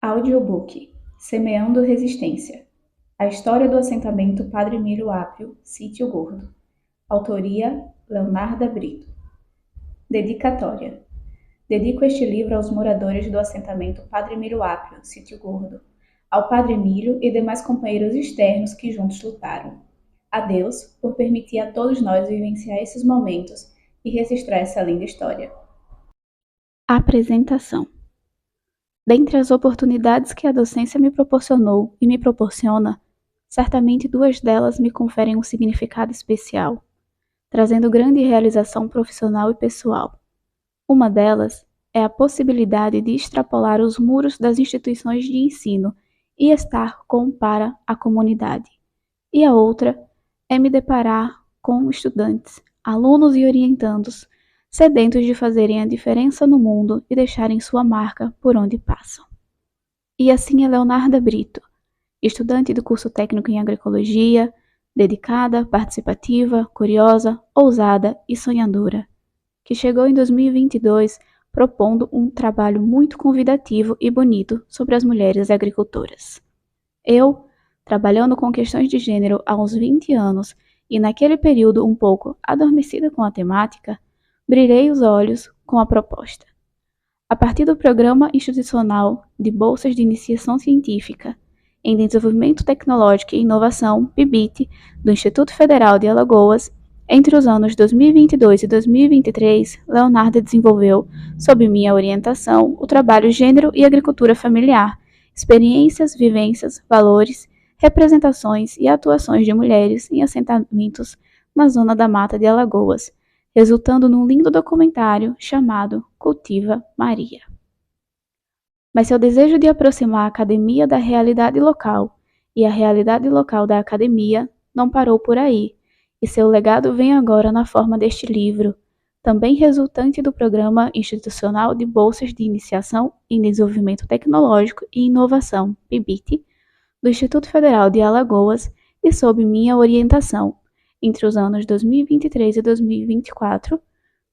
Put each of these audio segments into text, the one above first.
Audiobook Semeando Resistência. A história do assentamento Padre Emílio Apio, Sítio Gordo. Autoria Leonarda Brito. Dedicatória. Dedico este livro aos moradores do assentamento Padre Emílio Apio, Sítio Gordo, ao Padre Emílio e demais companheiros externos que juntos lutaram. A Deus por permitir a todos nós vivenciar esses momentos e registrar essa linda história. Apresentação. Dentre as oportunidades que a docência me proporcionou e me proporciona, certamente duas delas me conferem um significado especial, trazendo grande realização profissional e pessoal. Uma delas é a possibilidade de extrapolar os muros das instituições de ensino e estar para a comunidade. E a outra é me deparar com estudantes, alunos e orientandos sedentos de fazerem a diferença no mundo e deixarem sua marca por onde passam. E assim é Leonarda Brito, estudante do curso técnico em agroecologia, dedicada, participativa, curiosa, ousada e sonhadora, que chegou em 2022 propondo um trabalho muito convidativo e bonito sobre as mulheres agricultoras. Eu, trabalhando com questões de gênero há uns 20 anos e naquele período um pouco adormecida com a temática, brilhei os olhos com a proposta. A partir do Programa Institucional de Bolsas de Iniciação Científica em Desenvolvimento Tecnológico e Inovação, PIBIT, do Instituto Federal de Alagoas, entre os anos 2022 e 2023, Leonarda desenvolveu, sob minha orientação, o trabalho Gênero e Agricultura Familiar, experiências, vivências, valores, representações e atuações de mulheres em assentamentos na zona da Mata de Alagoas, resultando num lindo documentário chamado Cultiva Maria. Mas seu desejo de aproximar a academia da realidade local e a realidade local da academia não parou por aí, e seu legado vem agora na forma deste livro, também resultante do Programa Institucional de Bolsas de Iniciação em Desenvolvimento Tecnológico e Inovação, PIBIT, do Instituto Federal de Alagoas e sob minha orientação, entre os anos 2023 e 2024,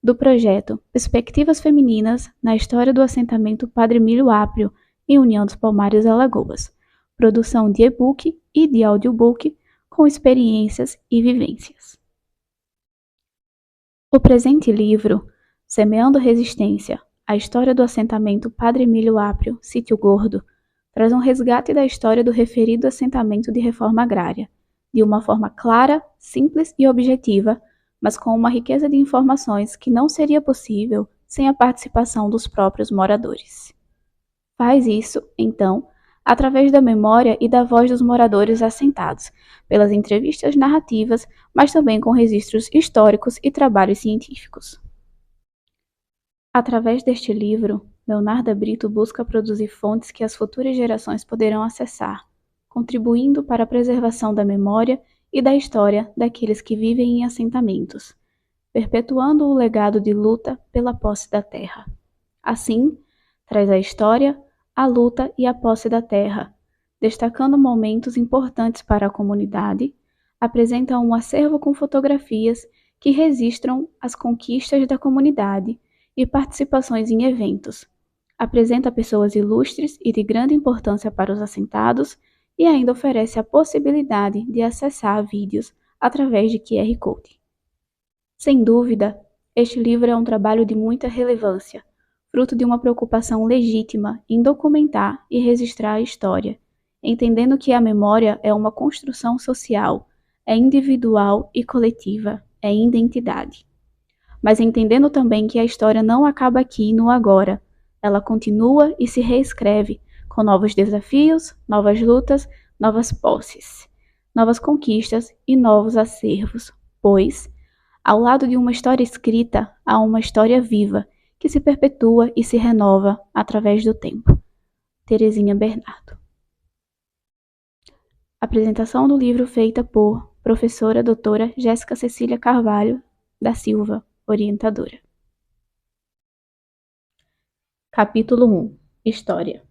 do projeto Perspectivas Femininas na História do Assentamento Padre Emílio Apio, em União dos Palmares, Alagoas, produção de e-book e de audiobook com experiências e vivências. O presente livro, Semeando Resistência, a história do assentamento Padre Emílio Apio, Sítio Gordo, traz um resgate da história do referido assentamento de reforma agrária, de uma forma clara, simples e objetiva, mas com uma riqueza de informações que não seria possível sem a participação dos próprios moradores. Faz isso, então, através da memória e da voz dos moradores assentados, pelas entrevistas narrativas, mas também com registros históricos e trabalhos científicos. Através deste livro, Leonarda Brito busca produzir fontes que as futuras gerações poderão acessar, contribuindo para a preservação da memória e da história daqueles que vivem em assentamentos, perpetuando o legado de luta pela posse da terra. Assim, traz a história, a luta e a posse da terra, destacando momentos importantes para a comunidade, apresenta um acervo com fotografias que registram as conquistas da comunidade e participações em eventos, apresenta pessoas ilustres e de grande importância para os assentados e ainda oferece a possibilidade de acessar vídeos através de QR Code. Sem dúvida, este livro é um trabalho de muita relevância, fruto de uma preocupação legítima em documentar e registrar a história, entendendo que a memória é uma construção social, é individual e coletiva, é identidade. Mas entendendo também que a história não acaba aqui no agora, ela continua e se reescreve, com novos desafios, novas lutas, novas posses, novas conquistas e novos acervos, pois, ao lado de uma história escrita, há uma história viva, que se perpetua e se renova através do tempo. Terezinha Bernardo. Apresentação do livro feita por professora doutora Jéssica Cecília Carvalho da Silva, orientadora. Capítulo 1. História.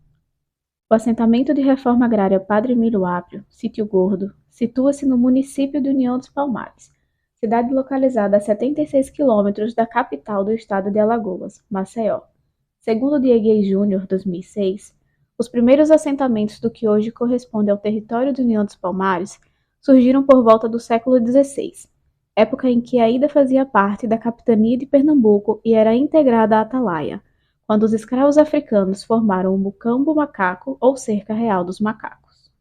O assentamento de reforma agrária Padre Emílio Apio, Sítio Gordo, situa-se no município de União dos Palmares, cidade localizada a 76 quilômetros da capital do estado de Alagoas, Maceió. Segundo Diegues Júnior, 2006, Os primeiros assentamentos do que hoje corresponde ao território da União dos Palmares surgiram por volta do século XVI, época em que ainda fazia parte da capitania de Pernambuco e era integrada à Atalaia, quando os escravos africanos formaram o Mucambo Macaco ou Cerca Real dos Macacos.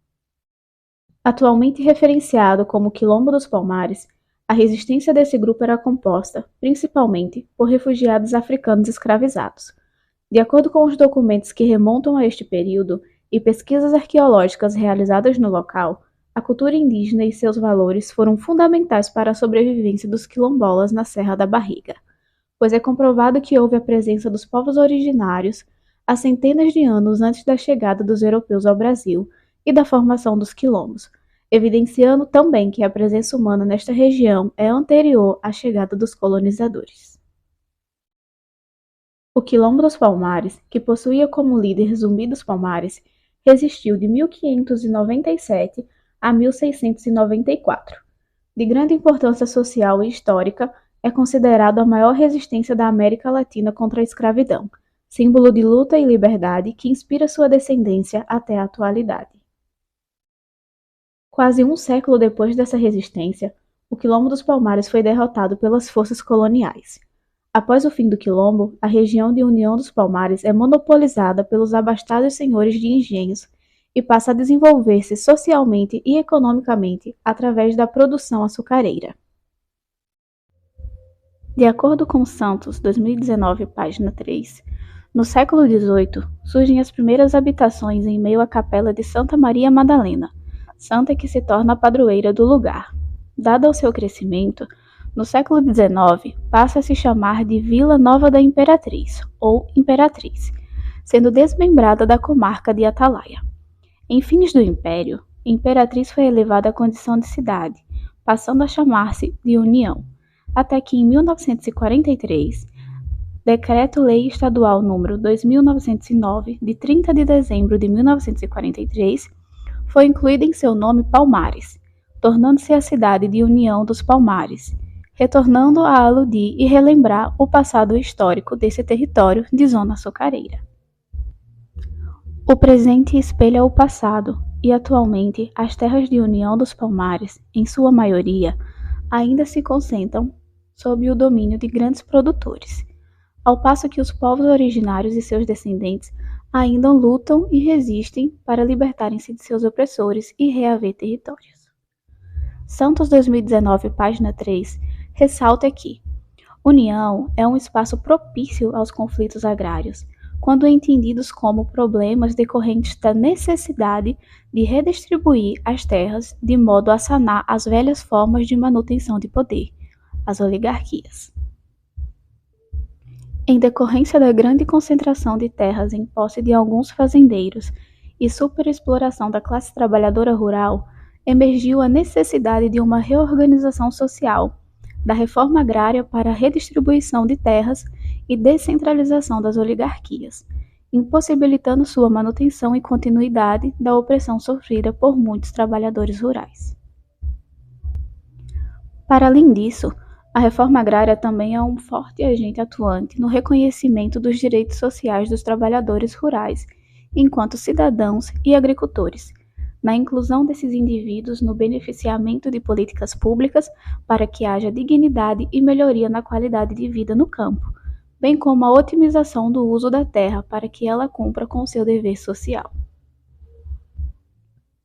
Atualmente referenciado como Quilombo dos Palmares, a resistência desse grupo era composta, principalmente, por refugiados africanos escravizados. De acordo com os documentos que remontam a este período e pesquisas arqueológicas realizadas no local, a cultura indígena e seus valores foram fundamentais para a sobrevivência dos quilombolas na Serra da Barriga, pois é comprovado que houve a presença dos povos originários há centenas de anos antes da chegada dos europeus ao Brasil e da formação dos quilombos, evidenciando também que a presença humana nesta região é anterior à chegada dos colonizadores. O Quilombo dos Palmares, que possuía como líder Zumbi dos Palmares, resistiu de 1597 a 1694. De grande importância social e histórica, é considerado a maior resistência da América Latina contra a escravidão, símbolo de luta e liberdade que inspira sua descendência até a atualidade. Quase um século depois dessa resistência, o Quilombo dos Palmares foi derrotado pelas forças coloniais. Após o fim do quilombo, a região de União dos Palmares é monopolizada pelos abastados senhores de engenhos e passa a desenvolver-se socialmente e economicamente através da produção açucareira. De acordo com Santos, 2019, página 3, no século XVIII surgem as primeiras habitações em meio à capela de Santa Maria Madalena, santa que se torna a padroeira do lugar. Dado o seu crescimento, no século XIX, passa a se chamar de Vila Nova da Imperatriz, ou Imperatriz, sendo desmembrada da comarca de Atalaia. Em fins do Império, Imperatriz foi elevada à condição de cidade, passando a chamar-se de União, até que em 1943, Decreto-Lei Estadual número 2909, de 30 de dezembro de 1943, foi incluída em seu nome Palmares, tornando-se a cidade de União dos Palmares, retornando a aludir e relembrar o passado histórico desse território de zona açucareira. O presente espelha o passado, e atualmente as terras de União dos Palmares, em sua maioria, ainda se concentram sob o domínio de grandes produtores, ao passo que os povos originários e seus descendentes ainda lutam e resistem para libertarem-se de seus opressores e reaver territórios. Santos 2019, página 3, ressalta que União é um espaço propício aos conflitos agrários, quando entendidos como problemas decorrentes da necessidade de redistribuir as terras de modo a sanar as velhas formas de manutenção de poder, as oligarquias. Em decorrência da grande concentração de terras em posse de alguns fazendeiros e superexploração da classe trabalhadora rural, emergiu a necessidade de uma reorganização social, da reforma agrária para a redistribuição de terras e descentralização das oligarquias, impossibilitando sua manutenção e continuidade da opressão sofrida por muitos trabalhadores rurais. Para além disso, a reforma agrária também é um forte agente atuante no reconhecimento dos direitos sociais dos trabalhadores rurais, enquanto cidadãos e agricultores, na inclusão desses indivíduos no beneficiamento de políticas públicas para que haja dignidade e melhoria na qualidade de vida no campo, bem como a otimização do uso da terra para que ela cumpra com seu dever social.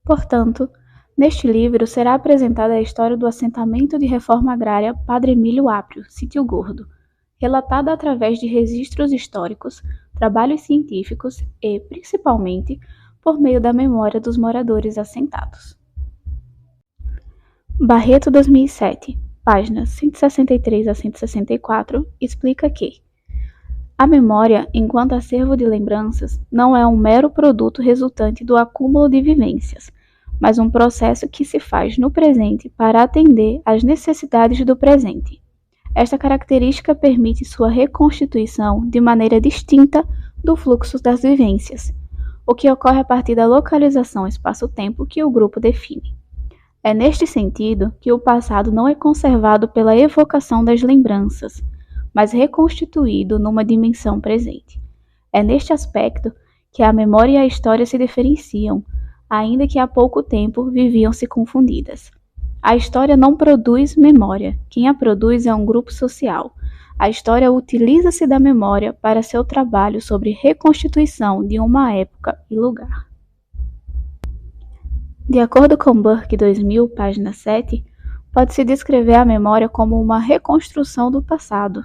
Portanto, neste livro será apresentada a história do assentamento de reforma agrária Padre Emílio Aprio, Sítio Gordo, relatada através de registros históricos, trabalhos científicos e, principalmente, por meio da memória dos moradores assentados. Barreto 2007, páginas 163 a 164, explica que a memória, enquanto acervo de lembranças, não é um mero produto resultante do acúmulo de vivências, mas um processo que se faz no presente para atender às necessidades do presente. Esta característica permite sua reconstituição de maneira distinta do fluxo das vivências, o que ocorre a partir da localização espaço-tempo que o grupo define. É neste sentido que o passado não é conservado pela evocação das lembranças, mas reconstituído numa dimensão presente. É neste aspecto que a memória e a história se diferenciam, ainda que há pouco tempo viviam-se confundidas. A história não produz memória, quem a produz é um grupo social. A história utiliza-se da memória para seu trabalho sobre reconstituição de uma época e lugar. De acordo com Burke 2000, página 7, pode-se descrever a memória como uma reconstrução do passado,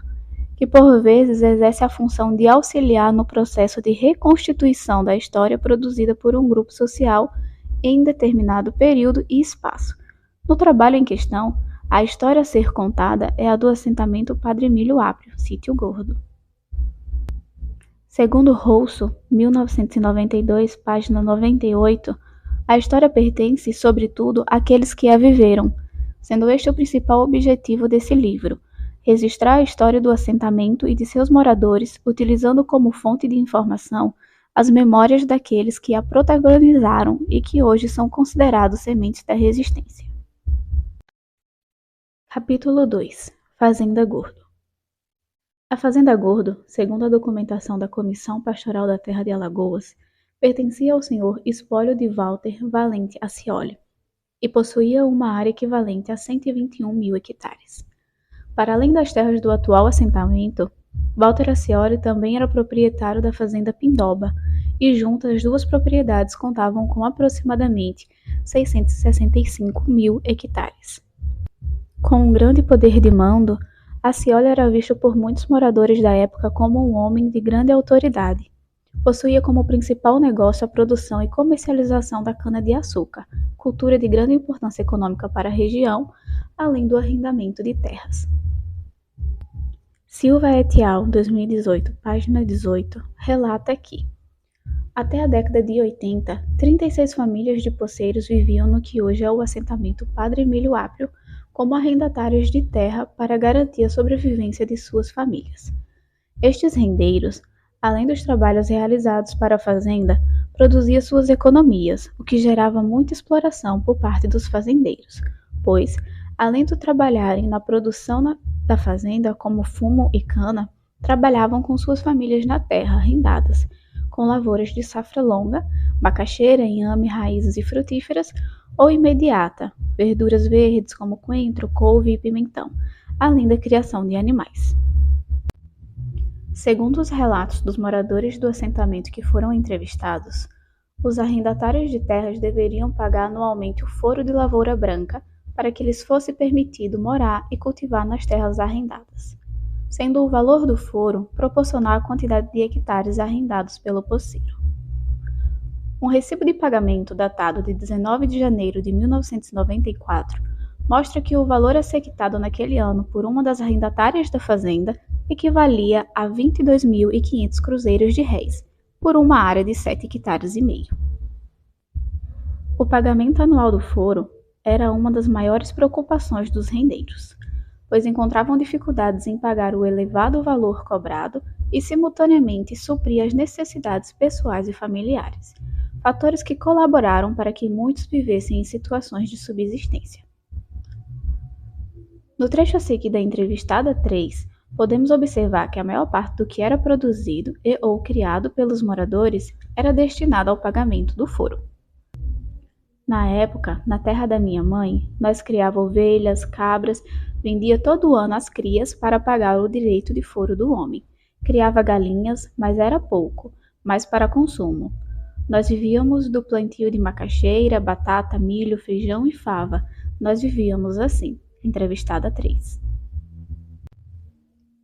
que por vezes exerce a função de auxiliar no processo de reconstituição da história produzida por um grupo social em determinado período e espaço. No trabalho em questão, a história a ser contada é a do assentamento Padre Emílio Aprio, Sítio Gordo. Segundo Rousseau, 1992, página 98, a história pertence, sobretudo, àqueles que a viveram, sendo este o principal objetivo desse livro, registrar a história do assentamento e de seus moradores, utilizando como fonte de informação as memórias daqueles que a protagonizaram e que hoje são considerados sementes da resistência. Capítulo 2. Fazenda Gordo. A Fazenda Gordo, segundo a documentação da Comissão Pastoral da Terra de Alagoas, pertencia ao senhor Espólio de Walter Valente Accioli e possuía uma área equivalente a 121 mil hectares. Para além das terras do atual assentamento, Walter Accioli também era proprietário da Fazenda Pindoba e juntas as duas propriedades contavam com aproximadamente 665 mil hectares. Com um grande poder de mando, Accioli era visto por muitos moradores da época como um homem de grande autoridade. Possuía como principal negócio a produção e comercialização da cana-de-açúcar, cultura de grande importância econômica para a região, além do arrendamento de terras. Silva et al., 2018, página 18, relata que, até a década de 80, 36 famílias de poceiros viviam no que hoje é o assentamento Padre Emílio Aprio como arrendatários de terra para garantir a sobrevivência de suas famílias. Estes rendeiros, além dos trabalhos realizados para a fazenda, produziam suas economias, o que gerava muita exploração por parte dos fazendeiros, pois, além de trabalharem na produção da fazenda como fumo e cana, trabalhavam com suas famílias na terra arrendadas, com lavouras de safra longa, macaxeira, inhame, raízes e frutíferas, ou imediata, verduras verdes como coentro, couve e pimentão, além da criação de animais. Segundo os relatos dos moradores do assentamento que foram entrevistados, os arrendatários de terras deveriam pagar anualmente o foro de lavoura branca para que lhes fosse permitido morar e cultivar nas terras arrendadas, sendo o valor do foro proporcional à quantidade de hectares arrendados pelo poceiro. Um recibo de pagamento datado de 19 de janeiro de 1994 mostra que o valor a ser quitado naquele ano por uma das arrendatárias da fazenda equivalia a 22.500 cruzeiros de réis, por uma área de 7,5 hectares. O pagamento anual do foro era uma das maiores preocupações dos rendeiros, pois encontravam dificuldades em pagar o elevado valor cobrado e, simultaneamente, suprir as necessidades pessoais e familiares, fatores que colaboraram para que muitos vivessem em situações de subsistência. No trecho a seguir da entrevistada 3, podemos observar que a maior parte do que era produzido e ou criado pelos moradores era destinado ao pagamento do foro. Na época, na terra da minha mãe, nós criava ovelhas, cabras, vendia todo ano as crias para pagar o direito de foro do homem. Criava galinhas, mas era pouco, mais para consumo. Nós vivíamos do plantio de macaxeira, batata, milho, feijão e fava. Nós vivíamos assim. Entrevistada 3.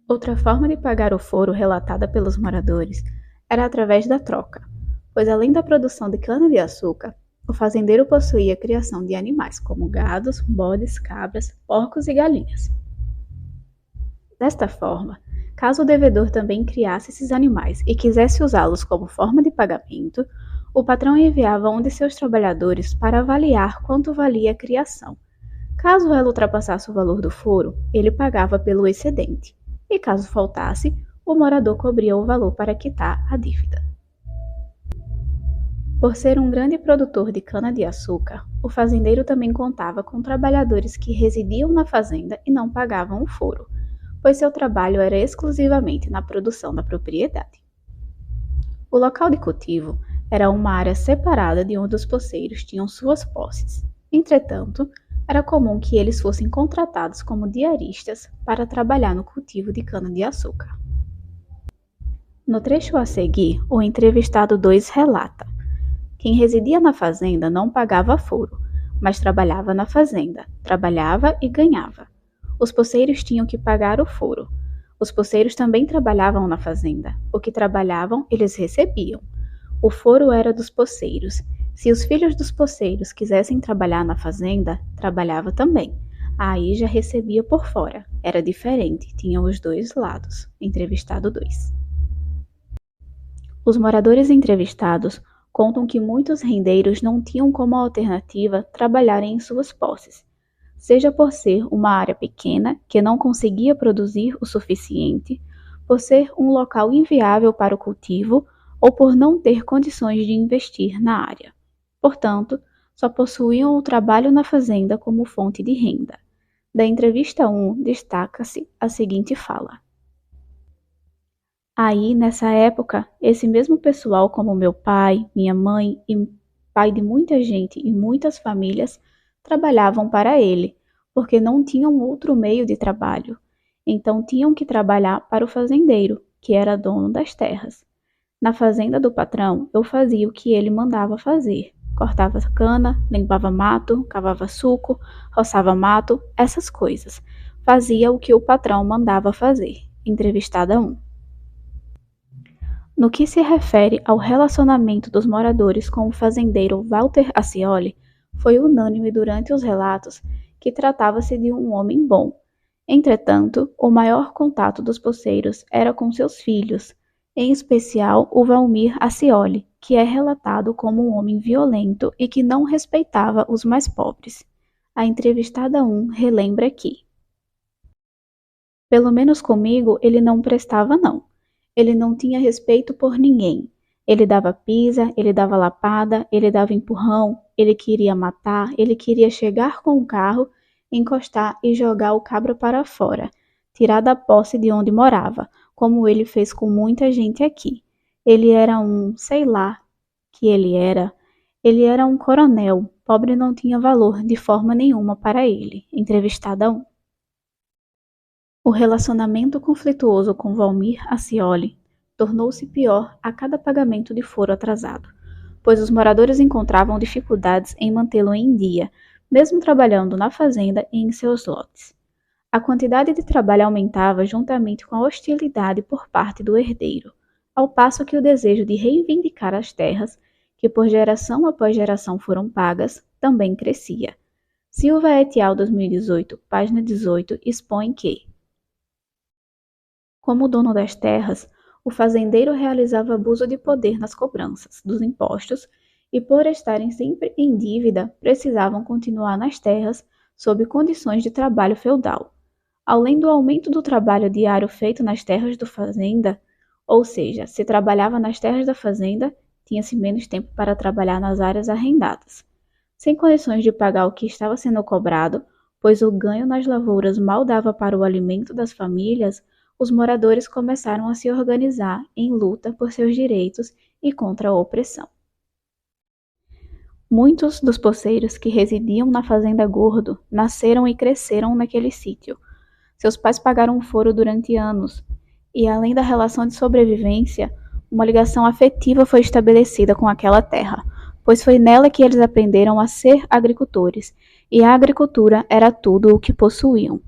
Outra forma de pagar o foro relatada pelos moradores era através da troca, pois além da produção de cana-de-açúcar, o fazendeiro possuía a criação de animais como gados, bodes, cabras, porcos e galinhas. Desta forma, caso o devedor também criasse esses animais e quisesse usá-los como forma de pagamento, o patrão enviava um de seus trabalhadores para avaliar quanto valia a criação. Caso ela ultrapassasse o valor do foro, ele pagava pelo excedente, e caso faltasse, o morador cobria o valor para quitar a dívida. Por ser um grande produtor de cana-de-açúcar, o fazendeiro também contava com trabalhadores que residiam na fazenda e não pagavam o foro, pois seu trabalho era exclusivamente na produção da propriedade. O local de cultivo era uma área separada de onde os poceiros tinham suas posses. Entretanto, era comum que eles fossem contratados como diaristas para trabalhar no cultivo de cana-de-açúcar. No trecho a seguir, o entrevistado 2 relata: quem residia na fazenda não pagava foro, mas trabalhava na fazenda, trabalhava e ganhava. Os poceiros tinham que pagar o foro. Os poceiros também trabalhavam na fazenda. O que trabalhavam, eles recebiam. O foro era dos poceiros. Se os filhos dos poceiros quisessem trabalhar na fazenda, trabalhava também. Aí já recebia por fora. Era diferente, tinham os dois lados. Entrevistado 2. Os moradores entrevistados contam que muitos rendeiros não tinham como alternativa trabalharem em suas posses, seja por ser uma área pequena que não conseguia produzir o suficiente, por ser um local inviável para o cultivo ou por não ter condições de investir na área. Portanto, só possuíam o trabalho na fazenda como fonte de renda. Da entrevista 1, destaca-se a seguinte fala: aí, nessa época, esse mesmo pessoal, como meu pai, minha mãe e pai de muita gente e muitas famílias, trabalhavam para ele, porque não tinham outro meio de trabalho. Então tinham que trabalhar para o fazendeiro, que era dono das terras. Na fazenda do patrão, eu fazia o que ele mandava fazer. Cortava cana, limpava mato, cavava suco, roçava mato, essas coisas. Fazia o que o patrão mandava fazer. Entrevistada 1. No que se refere ao relacionamento dos moradores com o fazendeiro Walter Accioli, foi unânime durante os relatos que tratava-se de um homem bom. Entretanto, o maior contato dos poceiros era com seus filhos, em especial o Valmir Accioli, que é relatado como um homem violento e que não respeitava os mais pobres. A entrevistada 1 relembra que, pelo menos comigo, ele não prestava não. Ele não tinha respeito por ninguém. Ele dava pisa, ele dava lapada, ele dava empurrão, ele queria matar, ele queria chegar com o carro, encostar e jogar o cabra para fora, tirar da posse de onde morava, como ele fez com muita gente aqui. Ele era sei lá, que ele era um coronel, pobre não tinha valor de forma nenhuma para ele. Entrevistada 1. O relacionamento conflituoso com Valmir Accioli tornou-se pior a cada pagamento de foro atrasado, pois os moradores encontravam dificuldades em mantê-lo em dia, mesmo trabalhando na fazenda e em seus lotes. A quantidade de trabalho aumentava juntamente com a hostilidade por parte do herdeiro, ao passo que o desejo de reivindicar as terras, que por geração após geração foram pagas, também crescia. Silva et al. 2018, página 18, expõe que, como dono das terras, o fazendeiro realizava abuso de poder nas cobranças dos impostos e, por estarem sempre em dívida, precisavam continuar nas terras sob condições de trabalho feudal. Além do aumento do trabalho diário feito nas terras do fazenda, ou seja, se trabalhava nas terras da fazenda, tinha-se menos tempo para trabalhar nas áreas arrendadas. Sem condições de pagar o que estava sendo cobrado, pois o ganho nas lavouras mal dava para o alimento das famílias, os moradores começaram a se organizar em luta por seus direitos e contra a opressão. Muitos dos poceiros que residiam na Fazenda Gordo nasceram e cresceram naquele sítio. Seus pais pagaram foro durante anos, e além da relação de sobrevivência, uma ligação afetiva foi estabelecida com aquela terra, pois foi nela que eles aprenderam a ser agricultores, e a agricultura era tudo o que possuíam.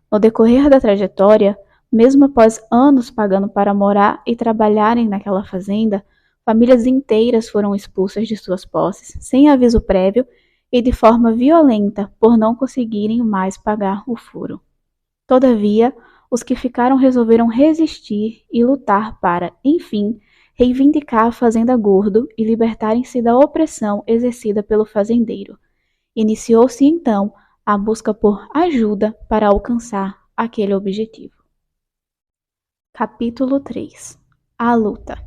No decorrer da trajetória, mesmo após anos pagando para morar e trabalharem naquela fazenda, famílias inteiras foram expulsas de suas posses, sem aviso prévio e de forma violenta por não conseguirem mais pagar o furo. Todavia, os que ficaram resolveram resistir e lutar para, enfim, reivindicar a Fazenda Gordo e libertarem-se da opressão exercida pelo fazendeiro. Iniciou-se então a busca por ajuda para alcançar aquele objetivo. Capítulo 3. A luta.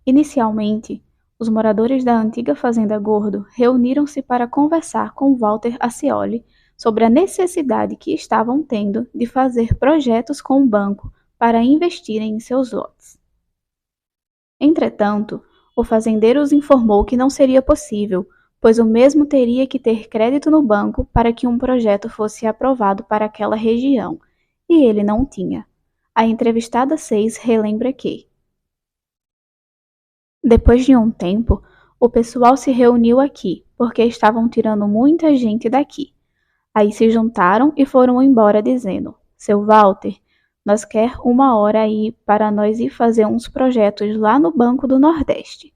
Inicialmente, os moradores da antiga Fazenda Gordo reuniram-se para conversar com Walter Accioli sobre a necessidade que estavam tendo de fazer projetos com o banco para investirem em seus lotes. Entretanto, o fazendeiro os informou que não seria possível, pois o mesmo teria que ter crédito no banco para que um projeto fosse aprovado para aquela região, e ele não tinha. A entrevistada 6 relembra que, depois de um tempo, o pessoal se reuniu aqui, porque estavam tirando muita gente daqui. Aí se juntaram e foram embora dizendo: Seu Walter, nós quer uma hora aí para nós ir fazer uns projetos lá no Banco do Nordeste.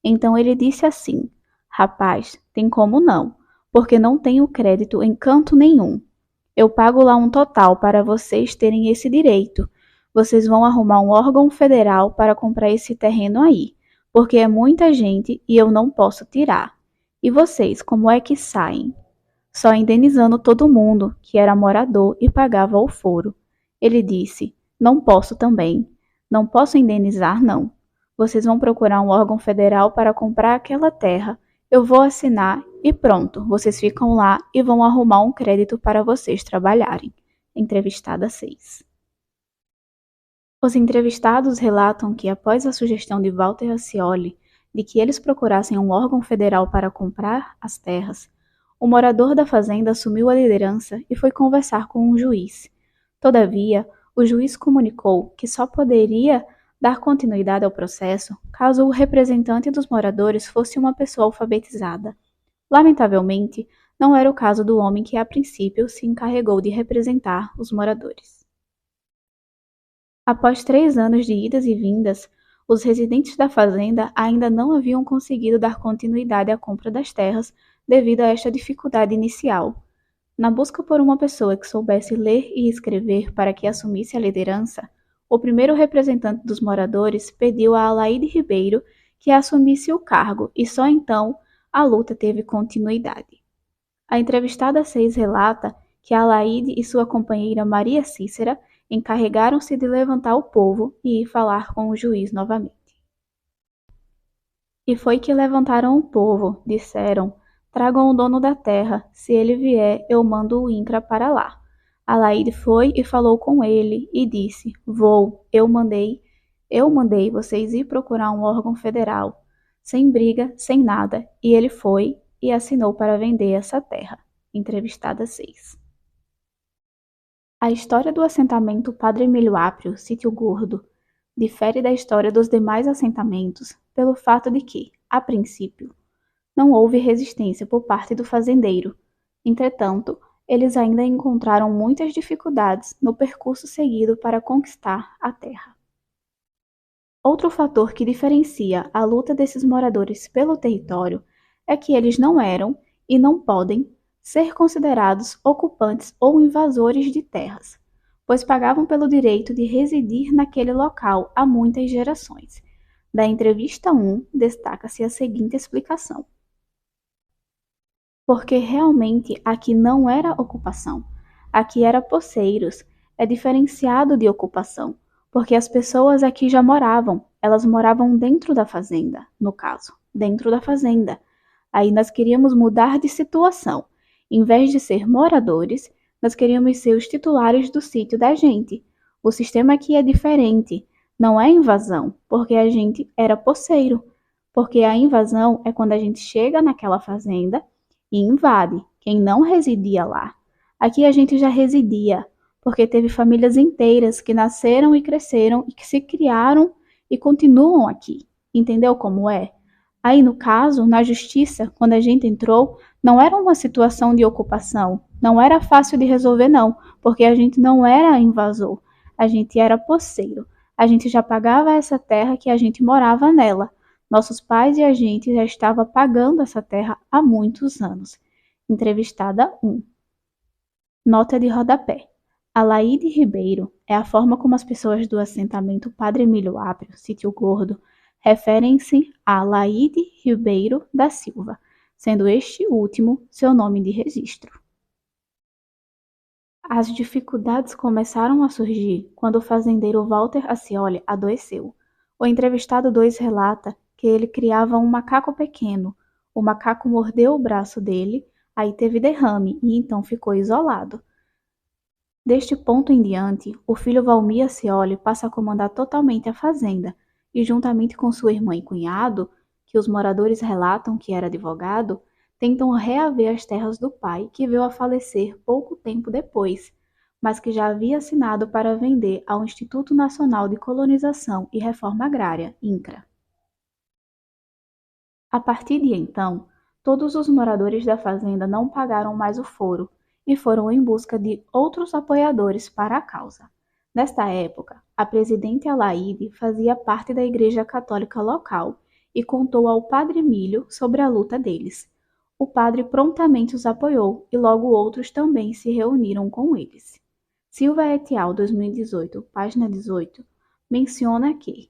Então ele disse assim: Rapaz, tem como não, porque não tenho crédito em canto nenhum. Eu pago lá um total para vocês terem esse direito. Vocês vão arrumar um órgão federal para comprar esse terreno aí, porque é muita gente e eu não posso tirar. E vocês, como é que saem? Só indenizando todo mundo que era morador e pagava o foro. Ele disse: Não posso também. Não posso indenizar, não. Vocês vão procurar um órgão federal para comprar aquela terra. Eu vou assinar e pronto, vocês ficam lá e vão arrumar um crédito para vocês trabalharem. Entrevistada 6. Os entrevistados relatam que, após a sugestão de Walter Racioli de que eles procurassem um órgão federal para comprar as terras, o morador da fazenda assumiu a liderança e foi conversar com um juiz. Todavia, o juiz comunicou que só poderia dar continuidade ao processo caso o representante dos moradores fosse uma pessoa alfabetizada. Lamentavelmente, não era o caso do homem que a princípio se encarregou de representar os moradores. Após 3 anos de idas e vindas, os residentes da fazenda ainda não haviam conseguido dar continuidade à compra das terras devido a esta dificuldade inicial. Na busca por uma pessoa que soubesse ler e escrever para que assumisse a liderança, o primeiro representante dos moradores pediu a Alaide Ribeiro que assumisse o cargo e só então a luta teve continuidade. A entrevistada 6 relata que Alaide e sua companheira Maria Cícera encarregaram-se de levantar o povo e ir falar com o juiz novamente. E foi que levantaram o povo, disseram: Tragam o dono da terra, se ele vier, eu mando o INCRA para lá. Alaide foi e falou com ele e disse: Vou, eu mandei vocês ir procurar um órgão federal. Sem briga, sem nada, e ele foi e assinou para vender essa terra. Entrevistada 6. A história do assentamento Padre Emílio Aprio, Sítio Gordo, difere da história dos demais assentamentos pelo fato de que, a princípio, não houve resistência por parte do fazendeiro. Entretanto, eles ainda encontraram muitas dificuldades no percurso seguido para conquistar a terra. Outro fator que diferencia a luta desses moradores pelo território é que eles não eram e não podem ser considerados ocupantes ou invasores de terras, pois pagavam pelo direito de residir naquele local há muitas gerações. Da entrevista 1, destaca-se a seguinte explicação: porque realmente aqui não era ocupação, aqui era poceiros, é diferenciado de ocupação, porque as pessoas aqui já moravam, elas moravam dentro da fazenda, no caso, dentro da fazenda. Aí nós queríamos mudar de situação. Em vez de ser moradores, nós queríamos ser os titulares do sítio da gente. O sistema aqui é diferente, não é invasão, porque a gente era poceiro. Porque a invasão é quando a gente chega naquela fazenda e invade quem não residia lá. Aqui a gente já residia, porque teve famílias inteiras que nasceram e cresceram e que se criaram e continuam aqui. Entendeu como é? Aí, no caso, na justiça, quando a gente entrou, não era uma situação de ocupação, não era fácil de resolver, não, porque a gente não era invasor, a gente era poceiro. A gente já pagava essa terra que a gente morava nela. Nossos pais e a gente já estava pagando essa terra há muitos anos. Entrevistada 1. Nota de rodapé. Alaide Ribeiro é a forma como as pessoas do assentamento Padre Emílio Aprio, Sítio Gordo, referem-se a Alaide Ribeiro da Silva, sendo este último seu nome de registro. As dificuldades começaram a surgir quando o fazendeiro Walter Racioli adoeceu. O entrevistado 2 relata que ele criava um macaco pequeno. O macaco mordeu o braço dele, aí teve derrame e então ficou isolado. Deste ponto em diante, o filho Valmir Racioli passa a comandar totalmente a fazenda, e, juntamente com sua irmã e cunhado, que os moradores relatam que era advogado, tentam reaver as terras do pai, que veio a falecer pouco tempo depois, mas que já havia assinado para vender ao Instituto Nacional de Colonização e Reforma Agrária, INCRA. A partir de então, todos os moradores da fazenda não pagaram mais o foro e foram em busca de outros apoiadores para a causa. Nesta época, a presidente Alaide fazia parte da Igreja Católica local e contou ao padre Emílio sobre a luta deles. O padre prontamente os apoiou e logo outros também se reuniram com eles. Silva et al. 2018, página 18, menciona que,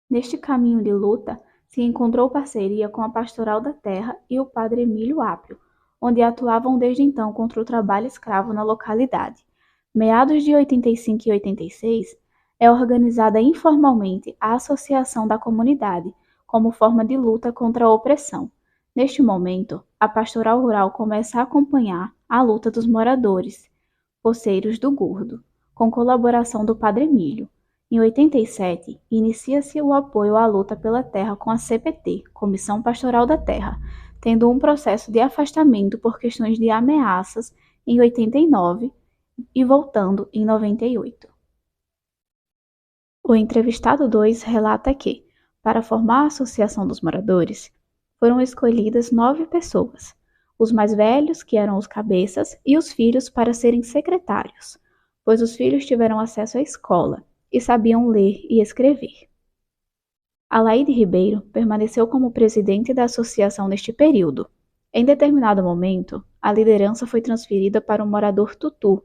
neste caminho de luta, se encontrou parceria com a Pastoral da Terra e o padre Emílio Apio, onde atuavam desde então contra o trabalho escravo na localidade. Meados de 85 e 86, é organizada informalmente a Associação da Comunidade, como forma de luta contra a opressão. Neste momento, a Pastoral Rural começa a acompanhar a luta dos moradores, poceiros do Gordo, com colaboração do padre Emílio. Em 87, inicia-se o apoio à luta pela terra com a CPT, Comissão Pastoral da Terra, tendo um processo de afastamento por questões de ameaças em 89 e voltando em 98. O entrevistado 2 relata que, para formar a Associação dos Moradores, foram escolhidas 9 pessoas, os mais velhos, que eram os cabeças, e os filhos para serem secretários, pois os filhos tiveram acesso à escola e sabiam ler e escrever. Alaide Ribeiro permaneceu como presidente da associação neste período. Em determinado momento, a liderança foi transferida para o morador Tutu.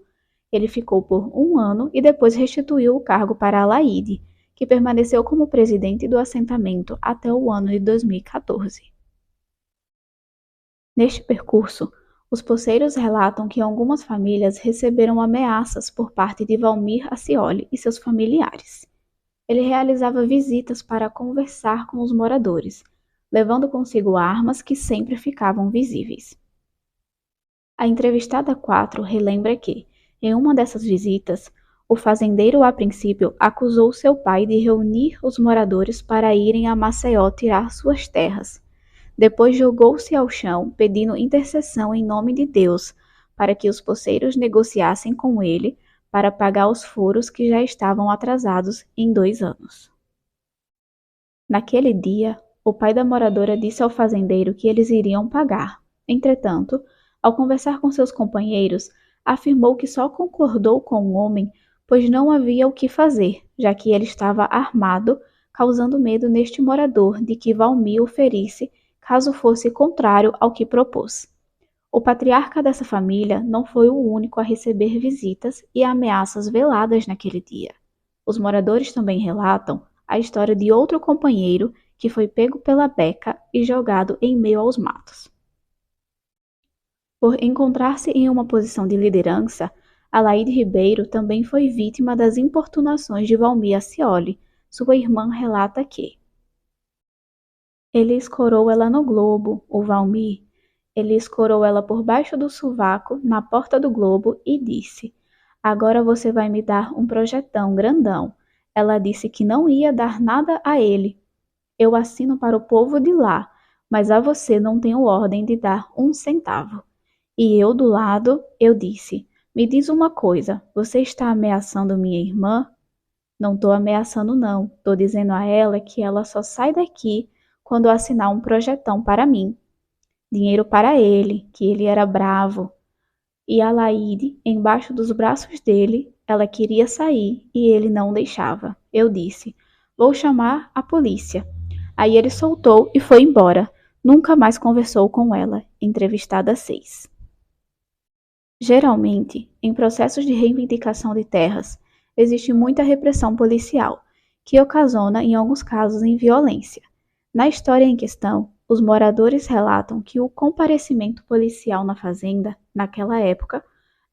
Ele ficou por 1 ano e depois restituiu o cargo para Alaide, que permaneceu como presidente do assentamento até o ano de 2014. Neste percurso, os poceiros relatam que algumas famílias receberam ameaças por parte de Valmir Acioli e seus familiares. Ele realizava visitas para conversar com os moradores, levando consigo armas que sempre ficavam visíveis. A entrevistada 4 relembra que, em uma dessas visitas, o fazendeiro a princípio acusou seu pai de reunir os moradores para irem a Maceió tirar suas terras. Depois jogou-se ao chão, pedindo intercessão em nome de Deus, para que os poceiros negociassem com ele para pagar os furos que já estavam atrasados em 2 anos. Naquele dia, o pai da moradora disse ao fazendeiro que eles iriam pagar. Entretanto, ao conversar com seus companheiros, afirmou que só concordou com o homem pois não havia o que fazer, já que ele estava armado, causando medo neste morador de que Valmir o ferisse caso fosse contrário ao que propôs. O patriarca dessa família não foi o único a receber visitas e ameaças veladas naquele dia. Os moradores também relatam a história de outro companheiro que foi pego pela beca e jogado em meio aos matos. Por encontrar-se em uma posição de liderança, Alaide Ribeiro também foi vítima das importunações de Valmir Acioli. Sua irmã relata que ele escorou ela no globo, o Valmir. Ele escorou ela por baixo do sovaco, na porta do globo, e disse: "Agora você vai me dar um projetão grandão." Ela disse que não ia dar nada a ele. "Eu assino para o povo de lá, mas a você não tenho ordem de dar 1 centavo." E eu do lado, eu disse: "Me diz uma coisa, você está ameaçando minha irmã?" "Não estou ameaçando não, estou dizendo a ela que ela só sai daqui quando assinar um projetão para mim." Dinheiro para ele, que ele era bravo. E a Alaide, embaixo dos braços dele, ela queria sair e ele não deixava. Eu disse: "Vou chamar a polícia." Aí ele soltou e foi embora. Nunca mais conversou com ela. Entrevistada 6. Geralmente, em processos de reivindicação de terras, existe muita repressão policial, que ocasiona, em alguns casos, em violência. Na história em questão, os moradores relatam que o comparecimento policial na fazenda, naquela época,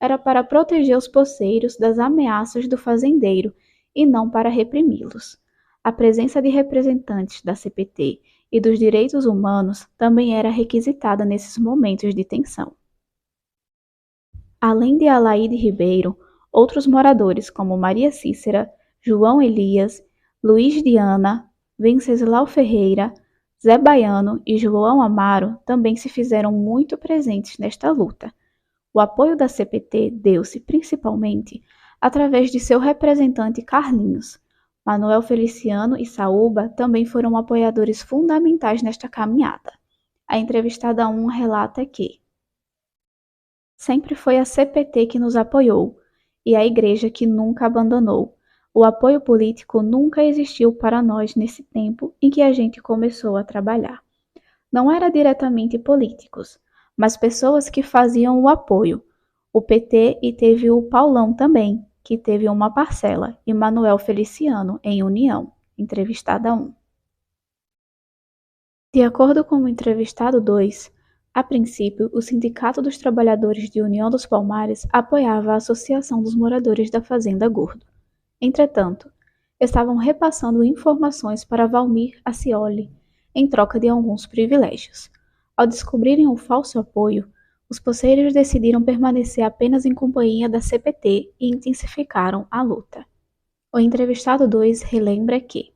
era para proteger os poceiros das ameaças do fazendeiro e não para reprimi-los. A presença de representantes da CPT e dos direitos humanos também era requisitada nesses momentos de tensão. Além de Alaide Ribeiro, outros moradores como Maria Cícera, João Elias, Luiz Diana, Venceslau Ferreira, Zé Baiano e João Amaro também se fizeram muito presentes nesta luta. O apoio da CPT deu-se principalmente através de seu representante Carlinhos. Manuel Feliciano e Saúba também foram apoiadores fundamentais nesta caminhada. A entrevistada 1 relata que sempre foi a CPT que nos apoiou e a igreja que nunca abandonou. O apoio político nunca existiu para nós nesse tempo em que a gente começou a trabalhar. Não era diretamente políticos, mas pessoas que faziam o apoio. O PT e teve o Paulão também, que teve uma parcela, e Manuel Feliciano em União. Entrevistada 1. De acordo com o entrevistado 2, a princípio, o Sindicato dos Trabalhadores de União dos Palmares apoiava a Associação dos Moradores da Fazenda Gordo. Entretanto, estavam repassando informações para Valmir Acioli, em troca de alguns privilégios. Ao descobrirem o falso apoio, os poceiros decidiram permanecer apenas em companhia da CPT e intensificaram a luta. O entrevistado 2 relembra que,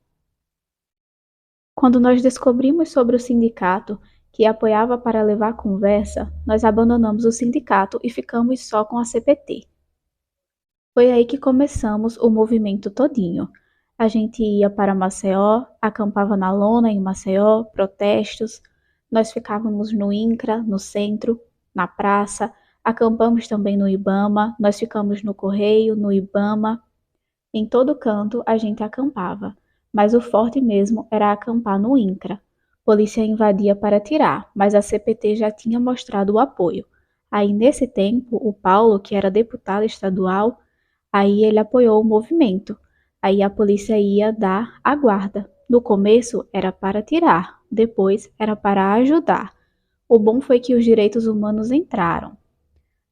quando nós descobrimos sobre o sindicato que apoiava para levar a conversa, nós abandonamos o sindicato e ficamos só com a CPT. Foi aí que começamos o movimento todinho. A gente ia para Maceió, acampava na lona em Maceió, protestos. Nós ficávamos no INCRA, no centro, na praça. Acampamos também no IBAMA, nós ficamos no Correio, no IBAMA. Em todo canto a gente acampava, mas o forte mesmo era acampar no INCRA. Polícia invadia para tirar, mas a CPT já tinha mostrado o apoio. Aí nesse tempo, o Paulo, que era deputado estadual, aí ele apoiou o movimento. Aí a polícia ia dar a guarda. No começo era para tirar, depois era para ajudar. O bom foi que os direitos humanos entraram.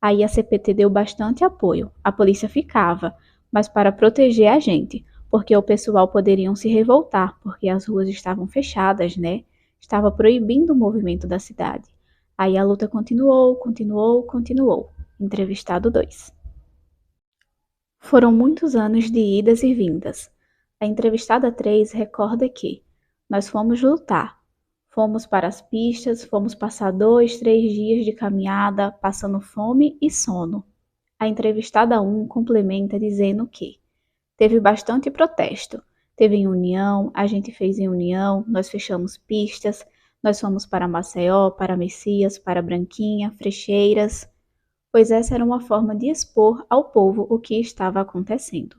Aí a CPT deu bastante apoio. A polícia ficava, mas para proteger a gente, porque o pessoal poderiam se revoltar, porque as ruas estavam fechadas, né? Estava proibindo o movimento da cidade. Aí a luta continuou. Entrevistado 2. Foram muitos anos de idas e vindas. A entrevistada 3 recorda que nós fomos lutar. Fomos para as pistas, fomos passar 2, 3 dias de caminhada, passando fome e sono. A entrevistada 1 complementa dizendo que teve bastante protesto. Teve em União, a gente fez em União, nós fechamos pistas, nós fomos para Maceió, para Messias, para Branquinha, Frecheiras, pois essa era uma forma de expor ao povo o que estava acontecendo.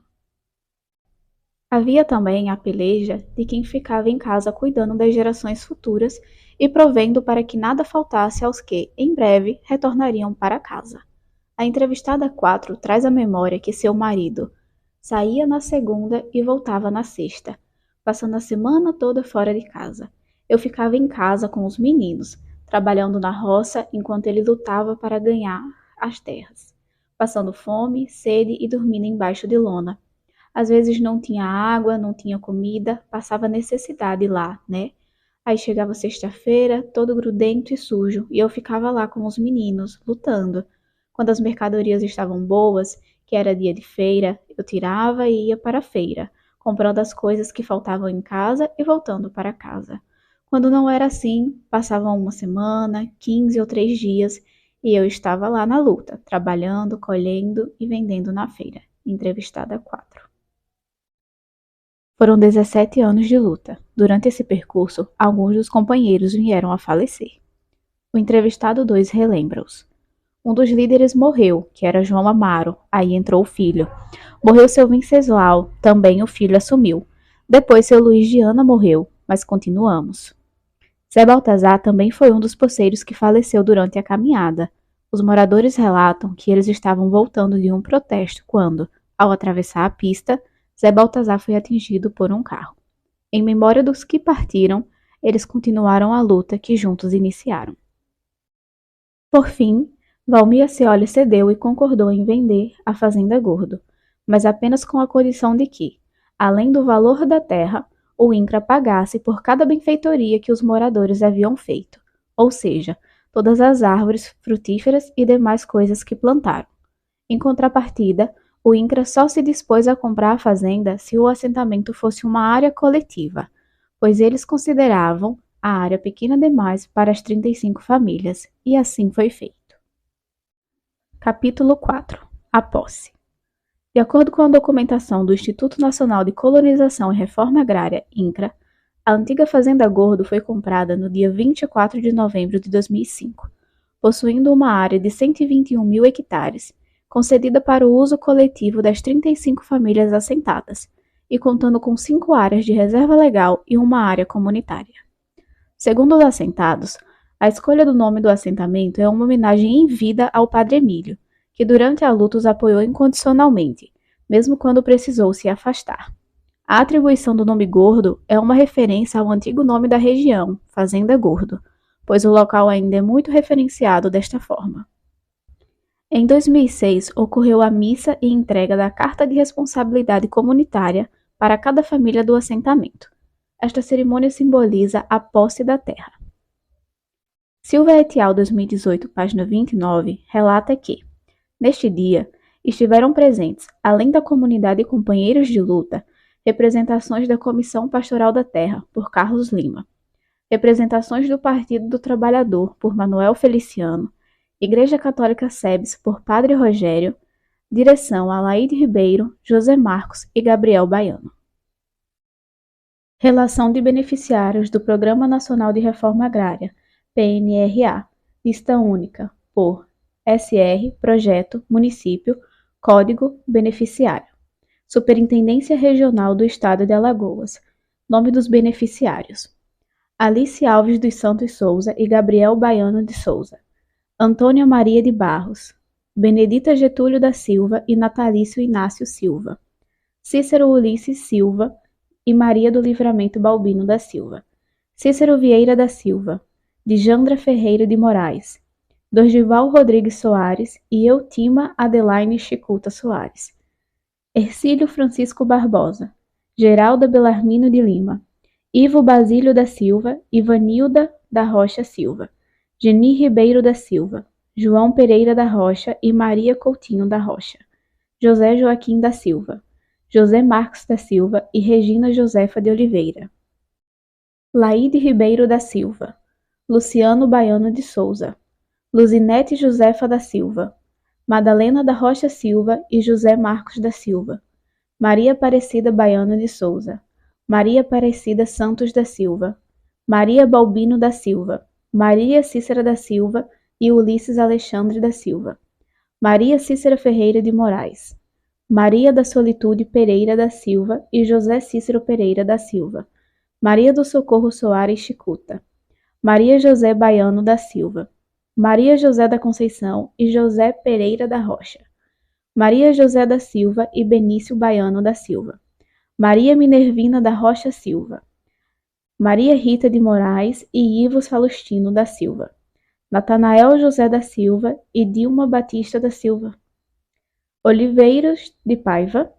Havia também a peleja de quem ficava em casa cuidando das gerações futuras e provendo para que nada faltasse aos que, em breve, retornariam para casa. A entrevistada 4 traz à memória que seu marido saía na segunda e voltava na sexta, passando a semana toda fora de casa. Eu ficava em casa com os meninos, trabalhando na roça enquanto ele lutava para ganhar as terras, passando fome, sede e dormindo embaixo de lona. Às vezes não tinha água, não tinha comida, passava necessidade lá, né? Aí chegava sexta-feira, todo grudento e sujo, e eu ficava lá com os meninos, lutando. Quando as mercadorias estavam boas, que era dia de feira, eu tirava e ia para a feira, comprando as coisas que faltavam em casa e voltando para casa. Quando não era assim, passavam uma semana, 15 ou 3 dias, e eu estava lá na luta, trabalhando, colhendo e vendendo na feira. Entrevistada 4. Foram 17 anos de luta. Durante esse percurso, alguns dos companheiros vieram a falecer. O entrevistado 2 relembra-os. Um dos líderes morreu, que era João Amaro, aí entrou o filho. Morreu seu Venceslau, também o filho assumiu. Depois seu Luiz Diana morreu, mas continuamos. Zé Baltazar também foi um dos poceiros que faleceu durante a caminhada. Os moradores relatam que eles estavam voltando de um protesto quando, ao atravessar a pista, Zé Baltazar foi atingido por um carro. Em memória dos que partiram, eles continuaram a luta que juntos iniciaram. Por fim, Valmir Acioli cedeu e concordou em vender a Fazenda Gordo, mas apenas com a condição de que, além do valor da terra, o INCRA pagasse por cada benfeitoria que os moradores haviam feito, ou seja, todas as árvores frutíferas e demais coisas que plantaram. Em contrapartida, O INCRA só se dispôs a comprar a fazenda se o assentamento fosse uma área coletiva, pois eles consideravam a área pequena demais para as 35 famílias, e assim foi feito. Capítulo 4. A posse. De acordo com a documentação do Instituto Nacional de Colonização e Reforma Agrária, INCRA, a antiga Fazenda Gordo foi comprada no dia 24 de novembro de 2005, possuindo uma área de 121 mil hectares, concedida para o uso coletivo das 35 famílias assentadas, e contando com 5 áreas de reserva legal e uma área comunitária. Segundo os assentados, a escolha do nome do assentamento é uma homenagem em vida ao Padre Emílio, que durante a luta os apoiou incondicionalmente, mesmo quando precisou se afastar. A atribuição do nome Gordo é uma referência ao antigo nome da região, Fazenda Gordo, pois o local ainda é muito referenciado desta forma. Em 2006, ocorreu a missa e entrega da Carta de Responsabilidade Comunitária para cada família do assentamento. Esta cerimônia simboliza a posse da terra. Silva et al. 2018, página 29, relata que, neste dia, estiveram presentes, além da comunidade e companheiros de luta, representações da Comissão Pastoral da Terra, por Carlos Lima, representações do Partido do Trabalhador, por Manuel Feliciano, Igreja Católica SEBS, por Padre Rogério, direção Alaide Ribeiro, José Marcos e Gabriel Baiano. Relação de beneficiários do Programa Nacional de Reforma Agrária, PNRA, lista única, por SR, Projeto, Município, Código, Beneficiário. Superintendência Regional do Estado de Alagoas. Nome dos beneficiários: Alice Alves dos Santos Souza e Gabriel Baiano de Souza. Antônia Maria de Barros. Benedita Getúlio da Silva e Natalício Inácio Silva. Cícero Ulisses Silva e Maria do Livramento Balbino da Silva. Cícero Vieira da Silva. Dijandra Ferreira de Moraes. Dorgival Rodrigues Soares e Eutima Adelaine Chicuta Soares. Hercílio Francisco Barbosa. Geralda Belarmino de Lima. Ivo Basílio da Silva, Ivanilda da Rocha Silva. Geni Ribeiro da Silva. João Pereira da Rocha e Maria Coutinho da Rocha. José Joaquim da Silva. José Marcos da Silva e Regina Josefa de Oliveira. Laíde Ribeiro da Silva. Luciano Baiano de Souza. Luzinete Josefa da Silva. Madalena da Rocha Silva e José Marcos da Silva. Maria Aparecida Baiano de Souza. Maria Aparecida Santos da Silva. Maria Balbino da Silva. Maria Cícera da Silva e Ulisses Alexandre da Silva. Maria Cícera Ferreira de Moraes. Maria da Solitude Pereira da Silva e José Cícero Pereira da Silva. Maria do Socorro Soares Chicuta. Maria José Baiano da Silva. Maria José da Conceição e José Pereira da Rocha. Maria José da Silva e Benício Baiano da Silva. Maria Minervina da Rocha Silva. Maria Rita de Moraes e Ivo Falustino da Silva. Natanael José da Silva e Dilma Batista da Silva. Oliveiros de Paiva.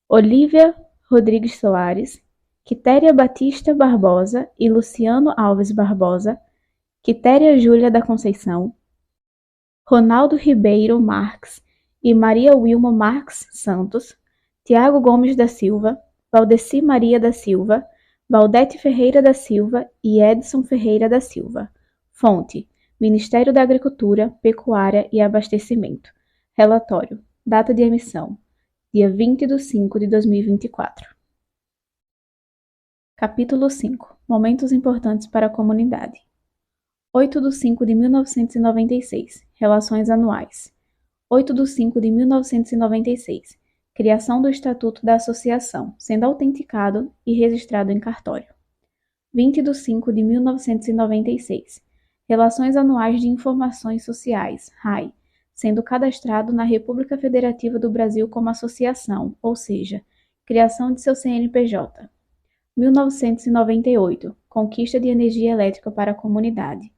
Olívia Rodrigues Soares. Quitéria Batista Barbosa e Luciano Alves Barbosa. Quitéria Júlia da Conceição. Ronaldo Ribeiro Marques e Maria Wilma Marques Santos. Tiago Gomes da Silva. Valdeci Maria da Silva. Valdete Ferreira da Silva e Edson Ferreira da Silva. Fonte: Ministério da Agricultura, Pecuária e Abastecimento. Relatório: data de emissão: dia 20/5/2024. Capítulo 5. Momentos importantes para a comunidade. 8/5/1996. Relações anuais. 8/5/1996. Criação do Estatuto da Associação, sendo autenticado e registrado em cartório. 20/5/1996. Relações Anuais de Informações Sociais, RAI, sendo cadastrado na República Federativa do Brasil como associação, ou seja, criação de seu CNPJ. 1998. Conquista de energia elétrica para a comunidade.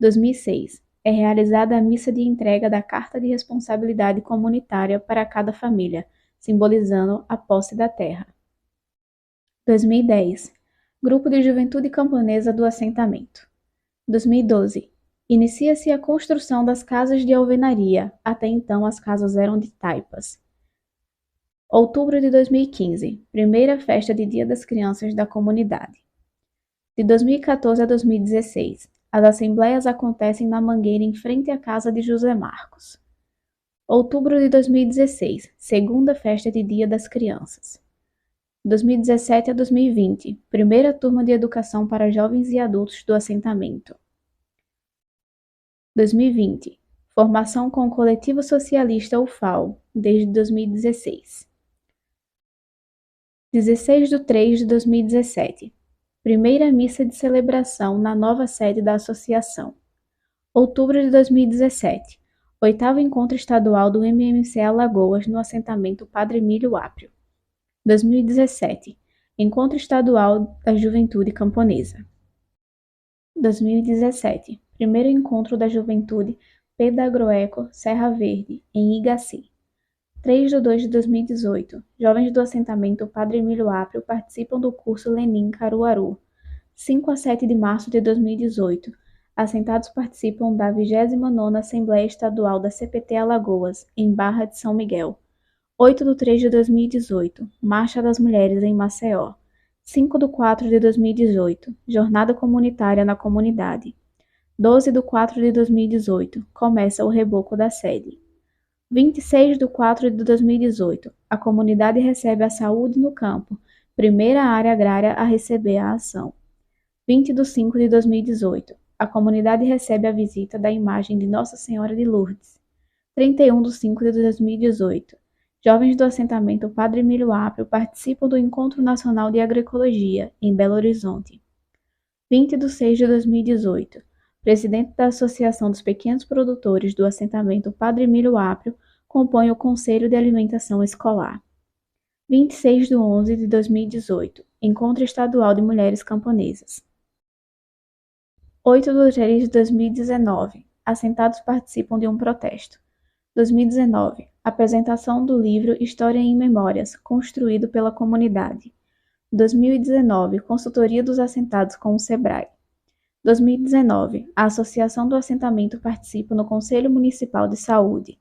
2006. É realizada a missa de entrega da Carta de Responsabilidade Comunitária para cada família, simbolizando a posse da terra. 2010. Grupo de Juventude Camponesa do Assentamento. 2012. Inicia-se a construção das casas de alvenaria, até então as casas eram de taipas. Outubro de 2015, primeira festa de Dia das Crianças da comunidade. De 2014 a 2016, as assembleias acontecem na Mangueira em frente à casa de José Marcos. Outubro de 2016, segunda festa de Dia das Crianças. 2017 a 2020, primeira turma de educação para jovens e adultos do assentamento. 2020, formação com o Coletivo Socialista UFAL, desde 2016. 16 de 3 de 2017, primeira missa de celebração na nova sede da associação. Outubro de 2017, oitavo encontro estadual do MMC Alagoas no assentamento Padre Emílio Aprio. 2017, encontro estadual da Juventude Camponesa. 2017, primeiro encontro da Juventude Pedagroeco Serra Verde, em Igaci. 3 de 2 de 2018, jovens do assentamento Padre Emílio Aprio participam do curso Lenin Caruaru. 5 a 7 de março de 2018, assentados participam da 29ª Assembleia Estadual da CPT Alagoas, em Barra de São Miguel. 8 de 3 de 2018, Marcha das Mulheres em Maceió. 5 de 4 de 2018, Jornada Comunitária na Comunidade. 12 de 4 de 2018, começa o reboco da sede. 26 de 4 de 2018, a comunidade recebe a saúde no campo, primeira área agrária a receber a ação. 20 de 5 de 2018, a comunidade recebe a visita da imagem de Nossa Senhora de Lourdes. 31 de 5 de 2018, jovens do assentamento Padre Emílio Aprio participam do Encontro Nacional de Agroecologia, em Belo Horizonte. 20 de 6 de 2018, presidente da Associação dos Pequenos Produtores do assentamento Padre Emílio Aprio compõe o Conselho de Alimentação Escolar. 26 de 11 de 2018, Encontro Estadual de Mulheres Camponesas. 8 de 3 de 2019, assentados participam de um protesto. 2019, apresentação do livro História em Memórias, construído pela comunidade. 2019, consultoria dos assentados com o SEBRAE. 2019, a Associação do Assentamento participa no Conselho Municipal de Saúde.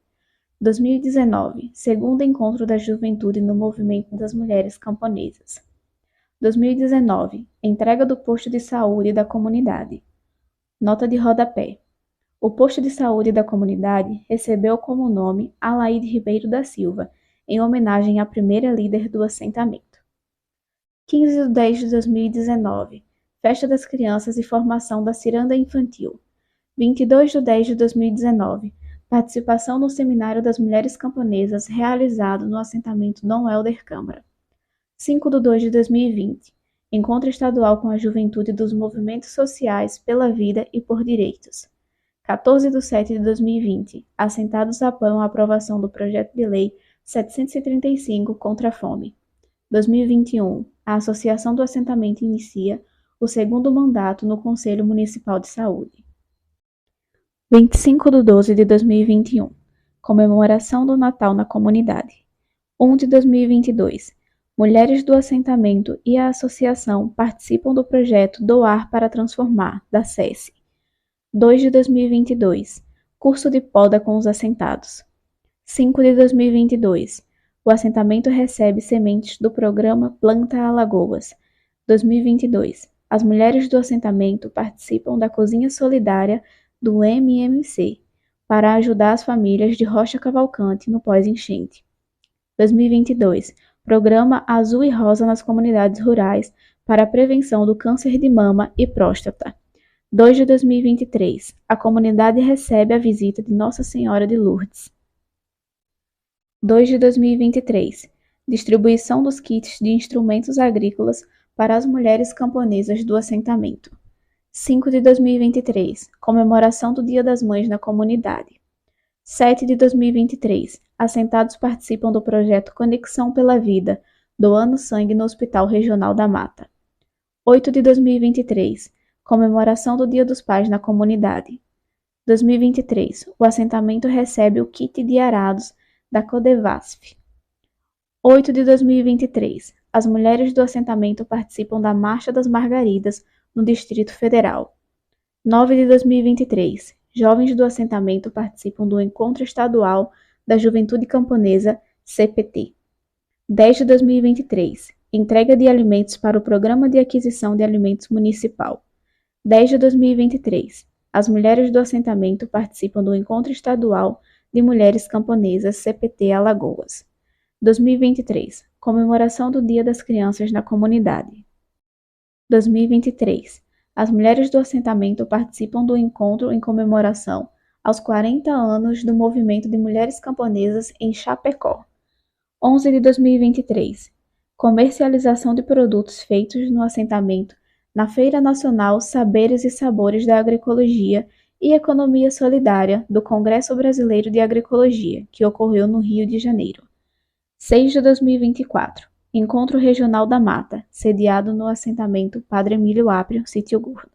2019, segundo encontro da juventude no movimento das mulheres camponesas. 2019, entrega do posto de saúde da comunidade. Nota de rodapé. O posto de saúde da comunidade recebeu como nome Alaide Ribeiro da Silva, em homenagem à primeira líder do assentamento. 15 de 10 de 2019, Festa das Crianças e formação da Ciranda Infantil. 22 de 10 de 2019, participação no Seminário das Mulheres Camponesas realizado no assentamento Dom Helder Câmara. 5 de 2 de 2020, Encontro Estadual com a Juventude dos Movimentos Sociais pela Vida e por Direitos. 14 de 7 de 2020, assentados apoiam a aprovação do projeto de lei 735 contra a fome. 2021, a Associação do Assentamento inicia o segundo mandato no Conselho Municipal de Saúde. 25 de 12 de 2021, comemoração do Natal na comunidade. 1 de 2022, mulheres do assentamento e a associação participam do projeto Doar para Transformar, da SESI. 2 de 2022, curso de poda com os assentados. 5 de 2022, o assentamento recebe sementes do programa Planta Alagoas. 2022, as mulheres do assentamento participam da cozinha solidária do MMC para ajudar as famílias de Rocha Cavalcante no pós-enchente. 2022, programa Azul e Rosa nas comunidades rurais para a prevenção do câncer de mama e próstata. 2 de 2023, a comunidade recebe a visita de Nossa Senhora de Lourdes. 2 de 2023, distribuição dos kits de instrumentos agrícolas para as mulheres camponesas do assentamento. 5 de 2023, comemoração do Dia das Mães na comunidade. 7 de 2023, assentados participam do projeto Conexão pela Vida, doando sangue no Hospital Regional da Mata. 8 de 2023, comemoração do Dia dos Pais na comunidade. 2023, o assentamento recebe o kit de arados da Codevasf. 8 de 2023, as mulheres do assentamento participam da Marcha das Margaridas no Distrito Federal. 9 de 2023, jovens do assentamento participam do Encontro Estadual da Juventude Camponesa, CPT. 10 de 2023. Entrega de alimentos para o Programa de Aquisição de Alimentos Municipal. 10 de 2023. As mulheres do assentamento participam do Encontro Estadual de Mulheres Camponesas CPT Alagoas. 2023. Comemoração do Dia das Crianças na Comunidade. 2023. As mulheres do assentamento participam do encontro em comemoração aos 40 anos do Movimento de Mulheres Camponesas em Chapecó. 11 de 2023. Comercialização de produtos feitos no assentamento na Feira Nacional Saberes e Sabores da Agroecologia e Economia Solidária do Congresso Brasileiro de Agroecologia, que ocorreu no Rio de Janeiro. 6 de 2024. Encontro Regional da Mata, sediado no assentamento Padre Emílio Aprio, Sítio Gordo.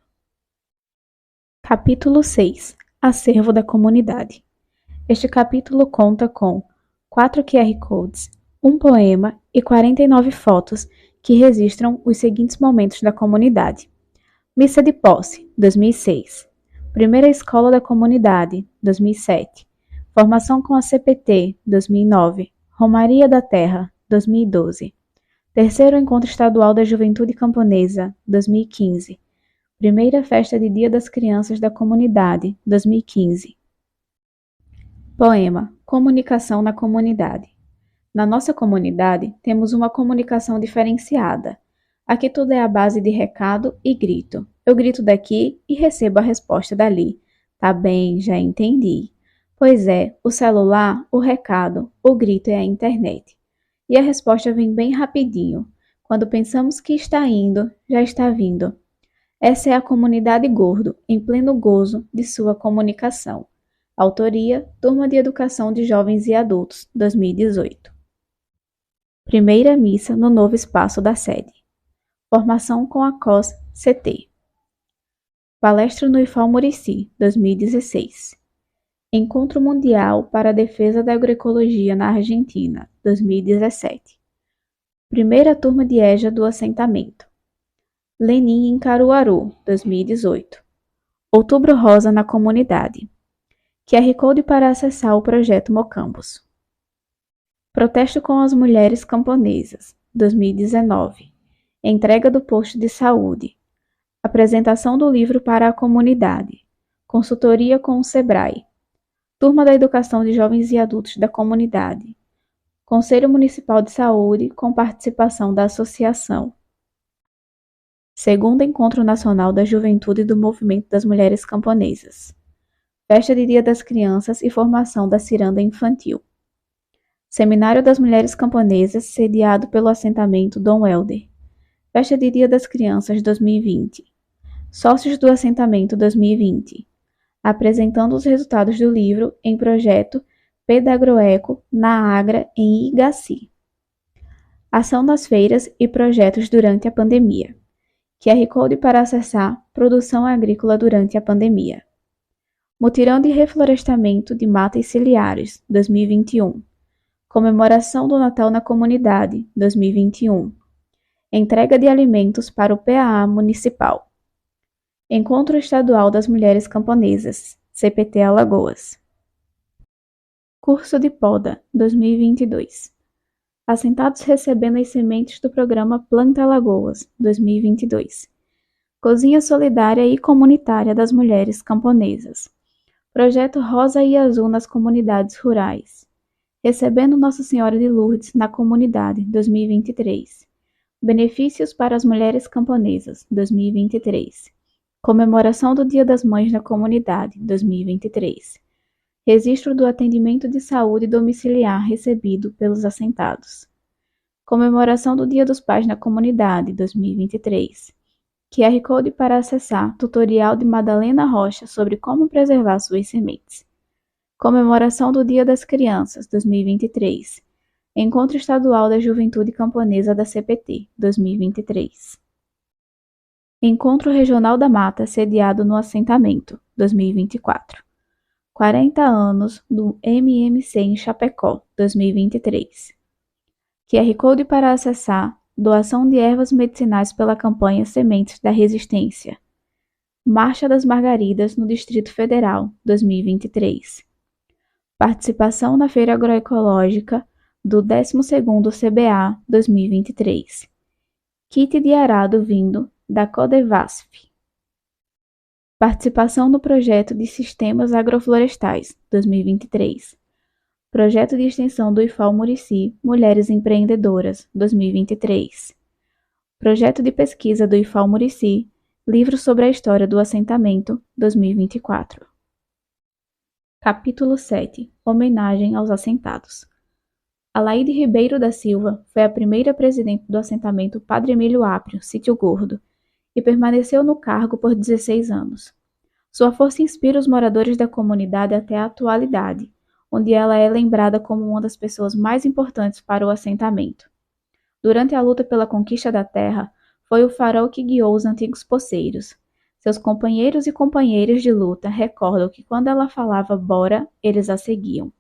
Capítulo 6. Acervo da Comunidade. Este capítulo conta com 4 QR Codes, um poema e 49 fotos que registram os seguintes momentos da comunidade. Missa de Posse, 2006. Primeira Escola da Comunidade, 2007. Formação com a CPT, 2009. Romaria da Terra, 2012. Terceiro Encontro Estadual da Juventude Camponesa, 2015. Primeira Festa de Dia das Crianças da Comunidade, 2015. Poema Comunicação na Comunidade. Na nossa comunidade, temos uma comunicação diferenciada. Aqui tudo é à base de recado e grito. Eu grito daqui e recebo a resposta dali. Tá bem, já entendi. Pois é, o celular, o recado, o grito é a internet. E a resposta vem bem rapidinho. Quando pensamos que está indo, já está vindo. Essa é a comunidade Gordo, em pleno gozo de sua comunicação. Autoria, Turma de Educação de Jovens e Adultos, 2018. Primeira missa no novo espaço da sede. Formação com a COS-CT. Palestra no IFAL Murici, 2016. Encontro Mundial para a Defesa da Agroecologia na Argentina, 2017. Primeira turma de EJA do assentamento. Lenin em Caruaru, 2018. Outubro Rosa na comunidade. QR Code para acessar o projeto Mocambos. Protesto com as mulheres camponesas, 2019. Entrega do posto de saúde. Apresentação do livro para a comunidade. Consultoria com o SEBRAE. Turma da Educação de Jovens e Adultos da Comunidade. Conselho Municipal de Saúde com participação da associação. Segundo Encontro Nacional da Juventude e do Movimento das Mulheres Camponesas. Festa de Dia das Crianças e formação da ciranda infantil. Seminário das Mulheres Camponesas, sediado pelo assentamento Dom Helder. Festa de Dia das Crianças 2020. Sócios do assentamento 2020. Apresentando os resultados do livro em projeto Pedagroeco na Agra em Igaci. Ação nas feiras e projetos durante a pandemia. QR Code para acessar produção agrícola durante a pandemia. Mutirão de reflorestamento de matas ciliares, 2021. Comemoração do Natal na Comunidade, 2021. Entrega de alimentos para o PAA Municipal. Encontro Estadual das Mulheres Camponesas, CPT Alagoas. Curso de Poda, 2022. Assentados recebendo as sementes do programa Planta Alagoas, 2022. Cozinha Solidária e Comunitária das Mulheres Camponesas. Projeto Rosa e Azul nas Comunidades Rurais. Recebendo Nossa Senhora de Lourdes na Comunidade, 2023. Benefícios para as Mulheres Camponesas, 2023. Comemoração do Dia das Mães na Comunidade, 2023. Registro do atendimento de saúde domiciliar recebido pelos assentados. Comemoração do Dia dos Pais na Comunidade, 2023. QR Code para acessar tutorial de Madalena Rocha sobre como preservar suas sementes. Comemoração do Dia das Crianças, 2023. Encontro Estadual da Juventude Camponesa da CPT, 2023. Encontro Regional da Mata, sediado no assentamento, 2024. 40 anos do MMC em Chapecó, 2023. QR Code para acessar doação de ervas medicinais pela campanha Sementes da Resistência. Marcha das Margaridas no Distrito Federal, 2023. Participação na Feira Agroecológica do 12º CBA 2023. Kit de arado vindo da Codevasf. Participação no projeto de Sistemas Agroflorestais 2023. Projeto de extensão do IFAL Murici Mulheres Empreendedoras 2023. Projeto de pesquisa do IFAL Murici Livro sobre a História do Assentamento 2024. Capítulo 7. Homenagem aos assentados. Alaide Ribeiro da Silva foi a primeira presidente do assentamento Padre Emílio Aprio, Sítio Gordo, e permaneceu no cargo por 16 anos. Sua força inspira os moradores da comunidade até a atualidade, onde ela é lembrada como uma das pessoas mais importantes para o assentamento. Durante a luta pela conquista da terra, foi o farol que guiou os antigos poceiros. Seus companheiros e companheiras de luta recordam que quando ela falava bora, eles a seguiam.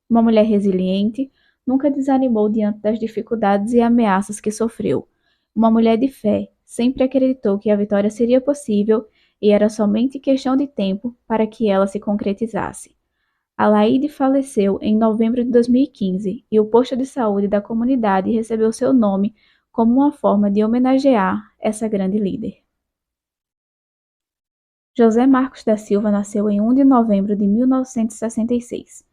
Uma mulher resiliente, nunca desanimou diante das dificuldades e ameaças que sofreu. Uma mulher de fé, sempre acreditou que a vitória seria possível e era somente questão de tempo para que ela se concretizasse. Alaide faleceu em novembro de 2015 e o posto de saúde da comunidade recebeu seu nome como uma forma de homenagear essa grande líder. José Marcos da Silva nasceu em 1 de novembro de 1966.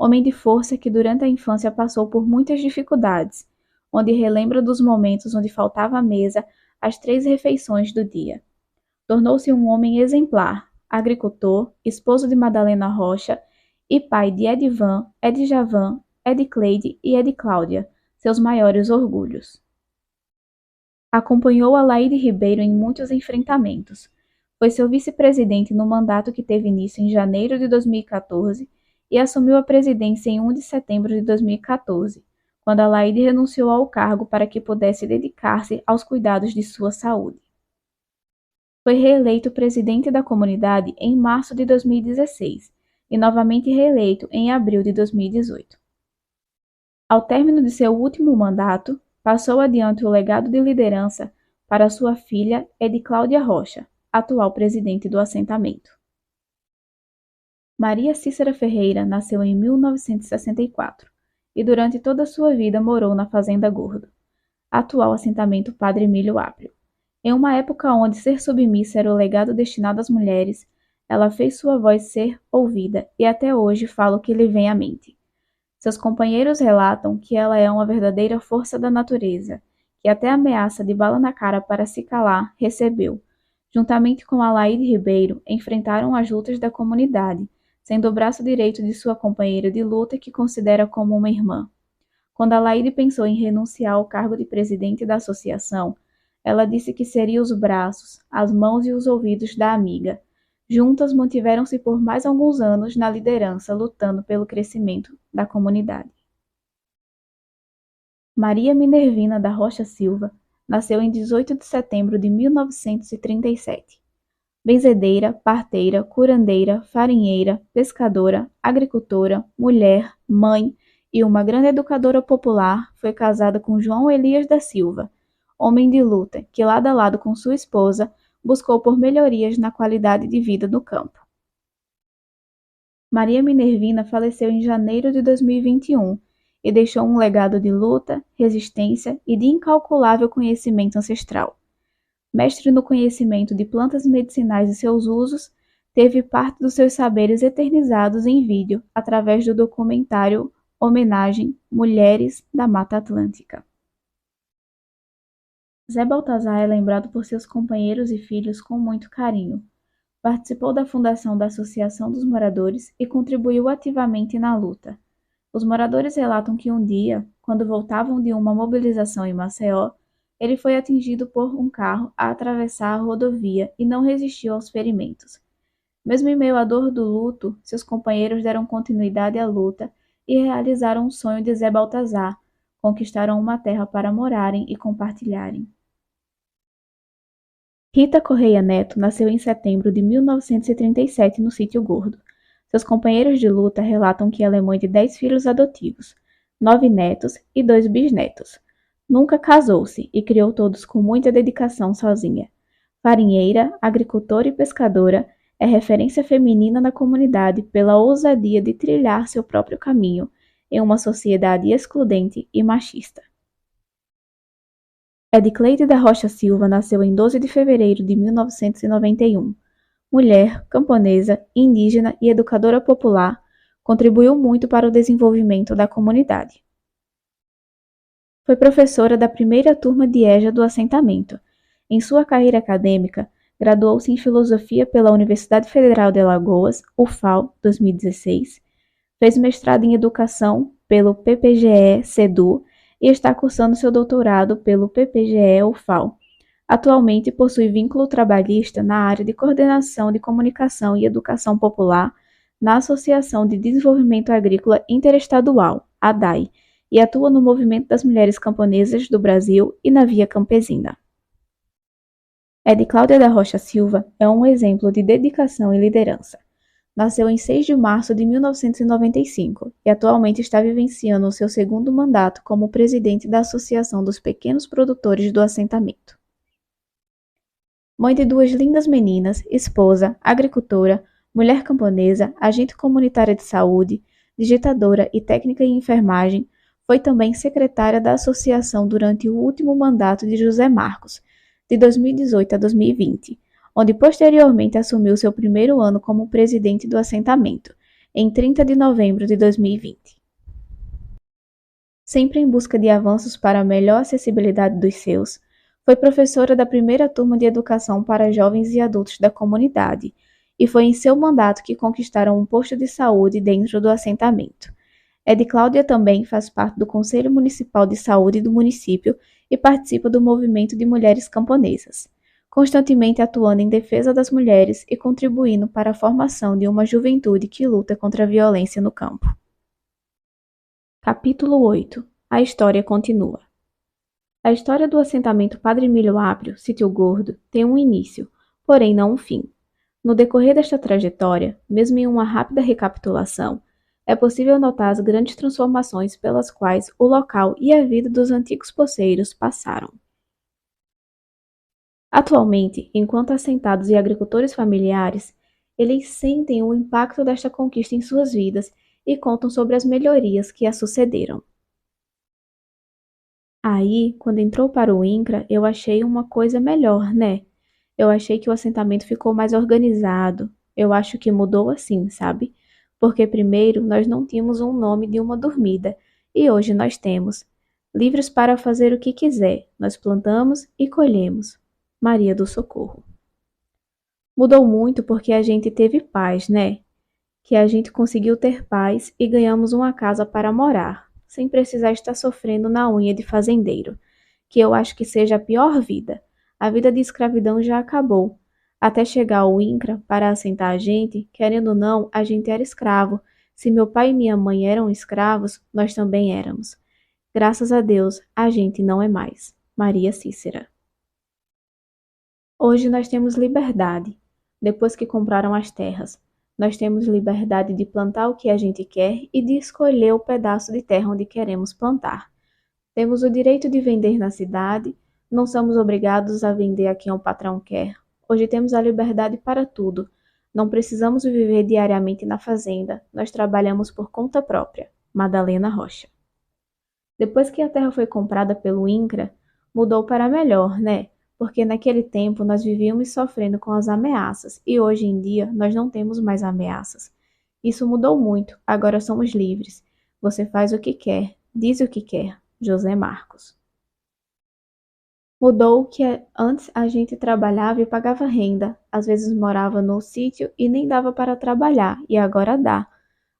Homem de força que durante a infância passou por muitas dificuldades, onde relembra dos momentos onde faltava à mesa as 3 refeições do dia. Tornou-se um homem exemplar, agricultor, esposo de Madalena Rocha e pai de Edivan, Edjavan, Edcleide e Edcláudia, seus maiores orgulhos. Acompanhou Alaide Ribeiro em muitos enfrentamentos. Foi seu vice-presidente no mandato que teve início em janeiro de 2014 e assumiu a presidência em 1 de setembro de 2014, quando Alaide renunciou ao cargo para que pudesse dedicar-se aos cuidados de sua saúde. Foi reeleito presidente da comunidade em março de 2016 e novamente reeleito em abril de 2018. Ao término de seu último mandato, passou adiante o legado de liderança para sua filha Edcláudia Rocha, atual presidente do assentamento. Maria Cícera Ferreira nasceu em 1964 e durante toda a sua vida morou na Fazenda Gordo, atual assentamento Padre Emílio Aprio. Em uma época onde ser submissa era o legado destinado às mulheres, ela fez sua voz ser ouvida e até hoje fala o que lhe vem à mente. Seus companheiros relatam que ela é uma verdadeira força da natureza, que até a ameaça de bala na cara para se calar recebeu. Juntamente com Alaide Ribeiro, enfrentaram as lutas da comunidade, sendo o braço direito de sua companheira de luta que considera como uma irmã. Quando Alaide pensou em renunciar ao cargo de presidente da associação, ela disse que seria os braços, as mãos e os ouvidos da amiga. Juntas mantiveram-se por mais alguns anos na liderança, lutando pelo crescimento da comunidade. Maria Minervina da Rocha Silva nasceu em 18 de setembro de 1937. Benzedeira, parteira, curandeira, farinheira, pescadora, agricultora, mulher, mãe e uma grande educadora popular, foi casada com João Elias da Silva, homem de luta que, lado a lado com sua esposa, buscou por melhorias na qualidade de vida do campo. Maria Minervina faleceu em janeiro de 2021 e deixou um legado de luta, resistência e de incalculável conhecimento ancestral. Mestre no conhecimento de plantas medicinais e seus usos, teve parte dos seus saberes eternizados em vídeo através do documentário Homenagem Mulheres da Mata Atlântica. Zé Baltazar é lembrado por seus companheiros e filhos com muito carinho. Participou da fundação da Associação dos Moradores e contribuiu ativamente na luta. Os moradores relatam que um dia, quando voltavam de uma mobilização em Maceió, ele foi atingido por um carro a atravessar a rodovia e não resistiu aos ferimentos. Mesmo em meio à dor do luto, seus companheiros deram continuidade à luta e realizaram o sonho de Zé Baltazar, conquistaram uma terra para morarem e compartilharem. Rita Correia Neto nasceu em setembro de 1937 no Sítio Gordo. Seus companheiros de luta relatam que ela é mãe de 10 filhos adotivos, 9 netos e 2 bisnetos. Nunca casou-se e criou todos com muita dedicação sozinha. Farinheira, agricultora e pescadora, é referência feminina na comunidade pela ousadia de trilhar seu próprio caminho, em uma sociedade excludente e machista. Edicleide da Rocha Silva nasceu em 12 de fevereiro de 1991. Mulher, camponesa, indígena e educadora popular, contribuiu muito para o desenvolvimento da comunidade. Foi professora da primeira turma de EJA do assentamento. Em sua carreira acadêmica, graduou-se em Filosofia pela Universidade Federal de Alagoas, UFAL, 2016, fez mestrado em Educação pelo PPGE-CEDU e está cursando seu doutorado pelo PPGE-UFAL. Atualmente possui vínculo trabalhista na área de Coordenação de Comunicação e Educação Popular na Associação de Desenvolvimento Agrícola Interestadual, ADAI, e atua no Movimento das Mulheres Camponesas do Brasil e na Via Campesina. Edicláudia da Rocha Silva é um exemplo de dedicação e liderança. Nasceu em 6 de março de 1995 e atualmente está vivenciando o seu segundo mandato como presidente da Associação dos Pequenos Produtores do Assentamento. Mãe de 2 lindas meninas, esposa, agricultora, mulher camponesa, agente comunitária de saúde, digitadora e técnica em enfermagem, foi também secretária da associação durante o último mandato de José Marcos, de 2018 a 2020, onde posteriormente assumiu seu primeiro ano como presidente do assentamento, em 30 de novembro de 2020. Sempre em busca de avanços para a melhor acessibilidade dos seus, foi professora da primeira turma de educação para jovens e adultos da comunidade, e foi em seu mandato que conquistaram um posto de saúde dentro do assentamento. Edicláudia também faz parte do Conselho Municipal de Saúde do município e participa do movimento de mulheres camponesas, constantemente atuando em defesa das mulheres e contribuindo para a formação de uma juventude que luta contra a violência no campo. Capítulo 8. A história continua. A história do assentamento Padre Emílio Aprio, Sítio Gordo, tem um início, porém não um fim. No decorrer desta trajetória, mesmo em uma rápida recapitulação, é possível notar as grandes transformações pelas quais o local e a vida dos antigos poceiros passaram. Atualmente, enquanto assentados e agricultores familiares, eles sentem o impacto desta conquista em suas vidas e contam sobre as melhorias que a sucederam. Aí, quando entrou para o INCRA, eu achei uma coisa melhor, né? Eu achei que o assentamento ficou mais organizado. Eu acho que mudou assim, sabe? Porque primeiro nós não tínhamos um nome de uma dormida, e hoje nós temos. Livres para fazer o que quiser, nós plantamos e colhemos. Maria do Socorro. Mudou muito porque a gente teve paz, né? Que a gente conseguiu ter paz e ganhamos uma casa para morar, sem precisar estar sofrendo na unha de fazendeiro, que eu acho que seja a pior vida. A vida de escravidão já acabou. Até chegar o INCRA para assentar a gente, querendo ou não, a gente era escravo. Se meu pai e minha mãe eram escravos, nós também éramos. Graças a Deus, a gente não é mais. Maria Cícera. Hoje nós temos liberdade, depois que compraram as terras. Nós temos liberdade de plantar o que a gente quer e de escolher o pedaço de terra onde queremos plantar. Temos o direito de vender na cidade, não somos obrigados a vender a quem o patrão quer. Hoje temos a liberdade para tudo. Não precisamos viver diariamente na fazenda, nós trabalhamos por conta própria. Madalena Rocha. Depois que a terra foi comprada pelo INCRA, mudou para melhor, né? Porque naquele tempo nós vivíamos sofrendo com as ameaças e hoje em dia nós não temos mais ameaças. Isso mudou muito, agora somos livres. Você faz o que quer, diz o que quer. José Marcos. Mudou que antes a gente trabalhava e pagava renda, às vezes morava no sítio e nem dava para trabalhar, e agora dá.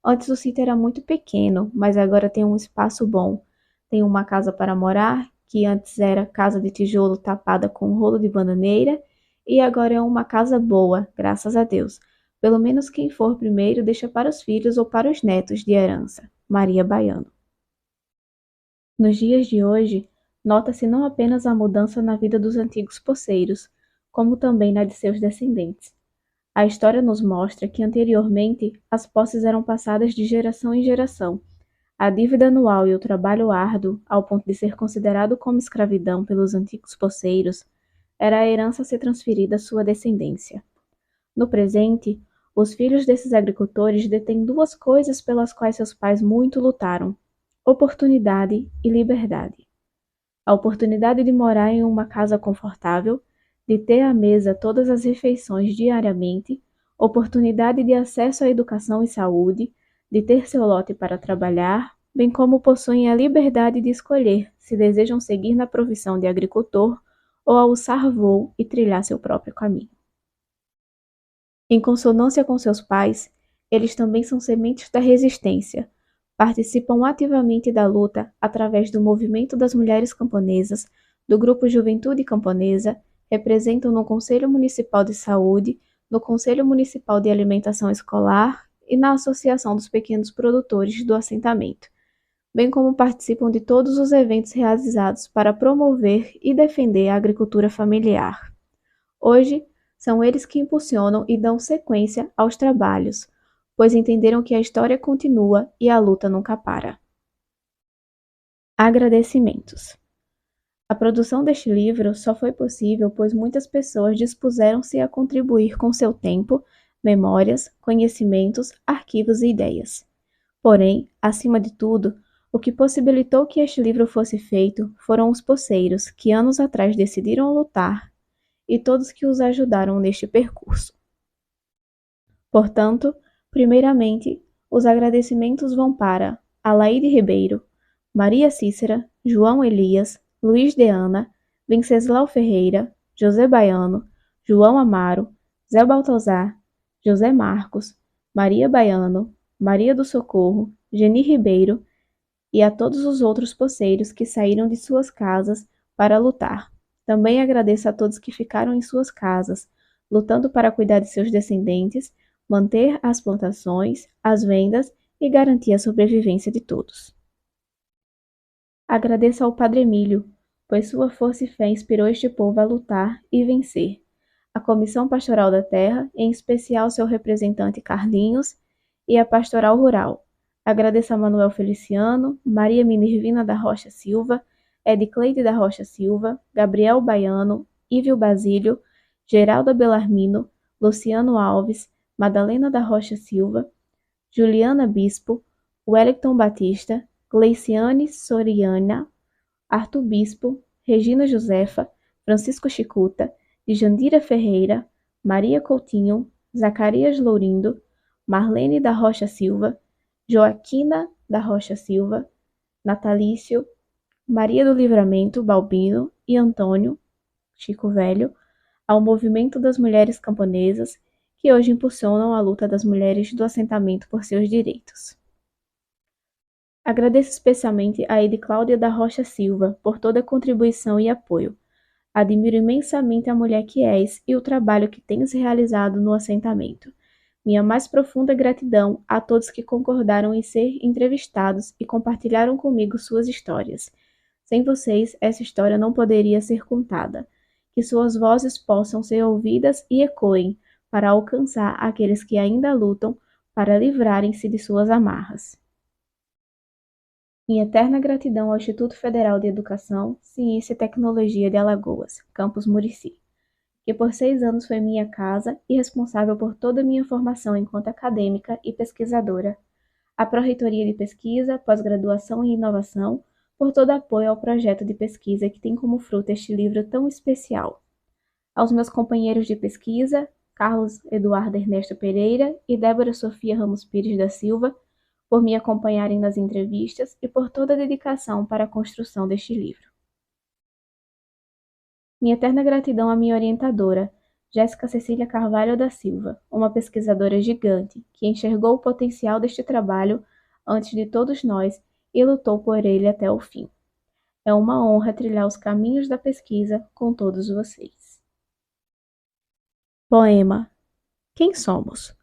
Antes o sítio era muito pequeno, mas agora tem um espaço bom. Tem uma casa para morar, que antes era casa de tijolo tapada com rolo de bananeira, e agora é uma casa boa, graças a Deus. Pelo menos quem for primeiro deixa para os filhos ou para os netos de herança. Maria Baiano. Nos dias de hoje, nota-se não apenas a mudança na vida dos antigos poceiros, como também na de seus descendentes. A história nos mostra que anteriormente as posses eram passadas de geração em geração. A dívida anual e o trabalho árduo, ao ponto de ser considerado como escravidão pelos antigos poceiros, era a herança a ser transferida à sua descendência. No presente, Os filhos desses agricultores detêm duas coisas pelas quais seus pais muito lutaram: oportunidade e liberdade. A oportunidade de morar em uma casa confortável, de ter à mesa todas as refeições diariamente, oportunidade de acesso à educação e saúde, de ter seu lote para trabalhar, bem como possuem a liberdade de escolher se desejam seguir na profissão de agricultor ou alçar voo e trilhar seu próprio caminho. Em consonância com seus pais, eles também são sementes da resistência. Participam ativamente da luta através do movimento das mulheres camponesas, do grupo Juventude Camponesa, representam no Conselho Municipal de Saúde, no Conselho Municipal de Alimentação Escolar e na Associação dos Pequenos Produtores do assentamento, bem como participam de todos os eventos realizados para promover e defender a agricultura familiar. Hoje, são eles que impulsionam e dão sequência aos trabalhos, pois entenderam que a história continua e a luta nunca para. Agradecimentos. A produção deste livro só foi possível pois muitas pessoas dispuseram-se a contribuir com seu tempo, memórias, conhecimentos, arquivos e ideias. Porém, acima de tudo, o que possibilitou que este livro fosse feito foram os poceiros que anos atrás decidiram lutar e todos que os ajudaram neste percurso. Portanto, primeiramente, os agradecimentos vão para Alaide Ribeiro, Maria Cícera, João Elias, Luiz Deana, Venceslau Ferreira, José Baiano, João Amaro, Zé Baltazar, José Marcos, Maria Baiano, Maria do Socorro, Geni Ribeiro e a todos os outros poceiros que saíram de suas casas para lutar. Também agradeço a todos que ficaram em suas casas, lutando para cuidar de seus descendentes, manter as plantações, as vendas e garantir a sobrevivência de todos. Agradeço ao Padre Emílio, pois sua força e fé inspirou este povo a lutar e vencer. A Comissão Pastoral da Terra, em especial seu representante Carlinhos, e a Pastoral Rural. Agradeço a Manuel Feliciano, Maria Minervina da Rocha Silva, Edcleide da Rocha Silva, Gabriel Baiano, Ívio Basílio, Geralda Belarmino, Luciano Alves, Madalena da Rocha Silva, Juliana Bispo, Wellington Batista, Gleiciane Soriana, Arthur Bispo, Regina Josefa, Francisco Chicuta, Dijandira Ferreira, Maria Coutinho, Zacarias Lourindo, Marlene da Rocha Silva, Joaquina da Rocha Silva, Natalício, Maria do Livramento Balbino e Antônio Chico Velho, ao movimento das mulheres camponesas que hoje impulsionam a luta das mulheres do assentamento por seus direitos. Agradeço especialmente a Ede Cláudia da Rocha Silva por toda a contribuição e apoio. Admiro imensamente a mulher que és e o trabalho que tens realizado no assentamento. Minha mais profunda gratidão a todos que concordaram em ser entrevistados e compartilharam comigo suas histórias. Sem vocês, essa história não poderia ser contada. Que suas vozes possam ser ouvidas e ecoem para alcançar aqueles que ainda lutam para livrarem-se de suas amarras. Minha eterna gratidão ao Instituto Federal de Educação, Ciência e Tecnologia de Alagoas, Campus Murici, que por 6 anos foi minha casa e responsável por toda a minha formação enquanto acadêmica e pesquisadora. A Pró-Reitoria de Pesquisa, Pós-Graduação e Inovação, por todo apoio ao projeto de pesquisa que tem como fruto este livro tão especial. Aos meus companheiros de pesquisa, Carlos Eduardo Ernesto Pereira e Débora Sofia Ramos Pires da Silva, por me acompanharem nas entrevistas e por toda a dedicação para a construção deste livro. Minha eterna gratidão à minha orientadora, Jéssica Cecília Carvalho da Silva, uma pesquisadora gigante que enxergou o potencial deste trabalho antes de todos nós e lutou por ele até o fim. É uma honra trilhar os caminhos da pesquisa com todos vocês. Poema. Quem somos?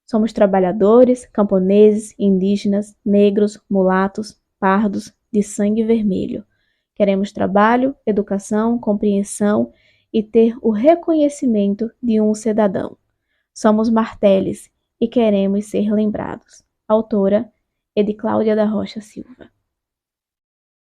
Somos trabalhadores, camponeses, indígenas, negros, mulatos, pardos, de sangue vermelho. Queremos trabalho, educação, compreensão e ter o reconhecimento de um cidadão. Somos marteles e queremos ser lembrados. Autora, Ede Cláudia da Rocha Silva.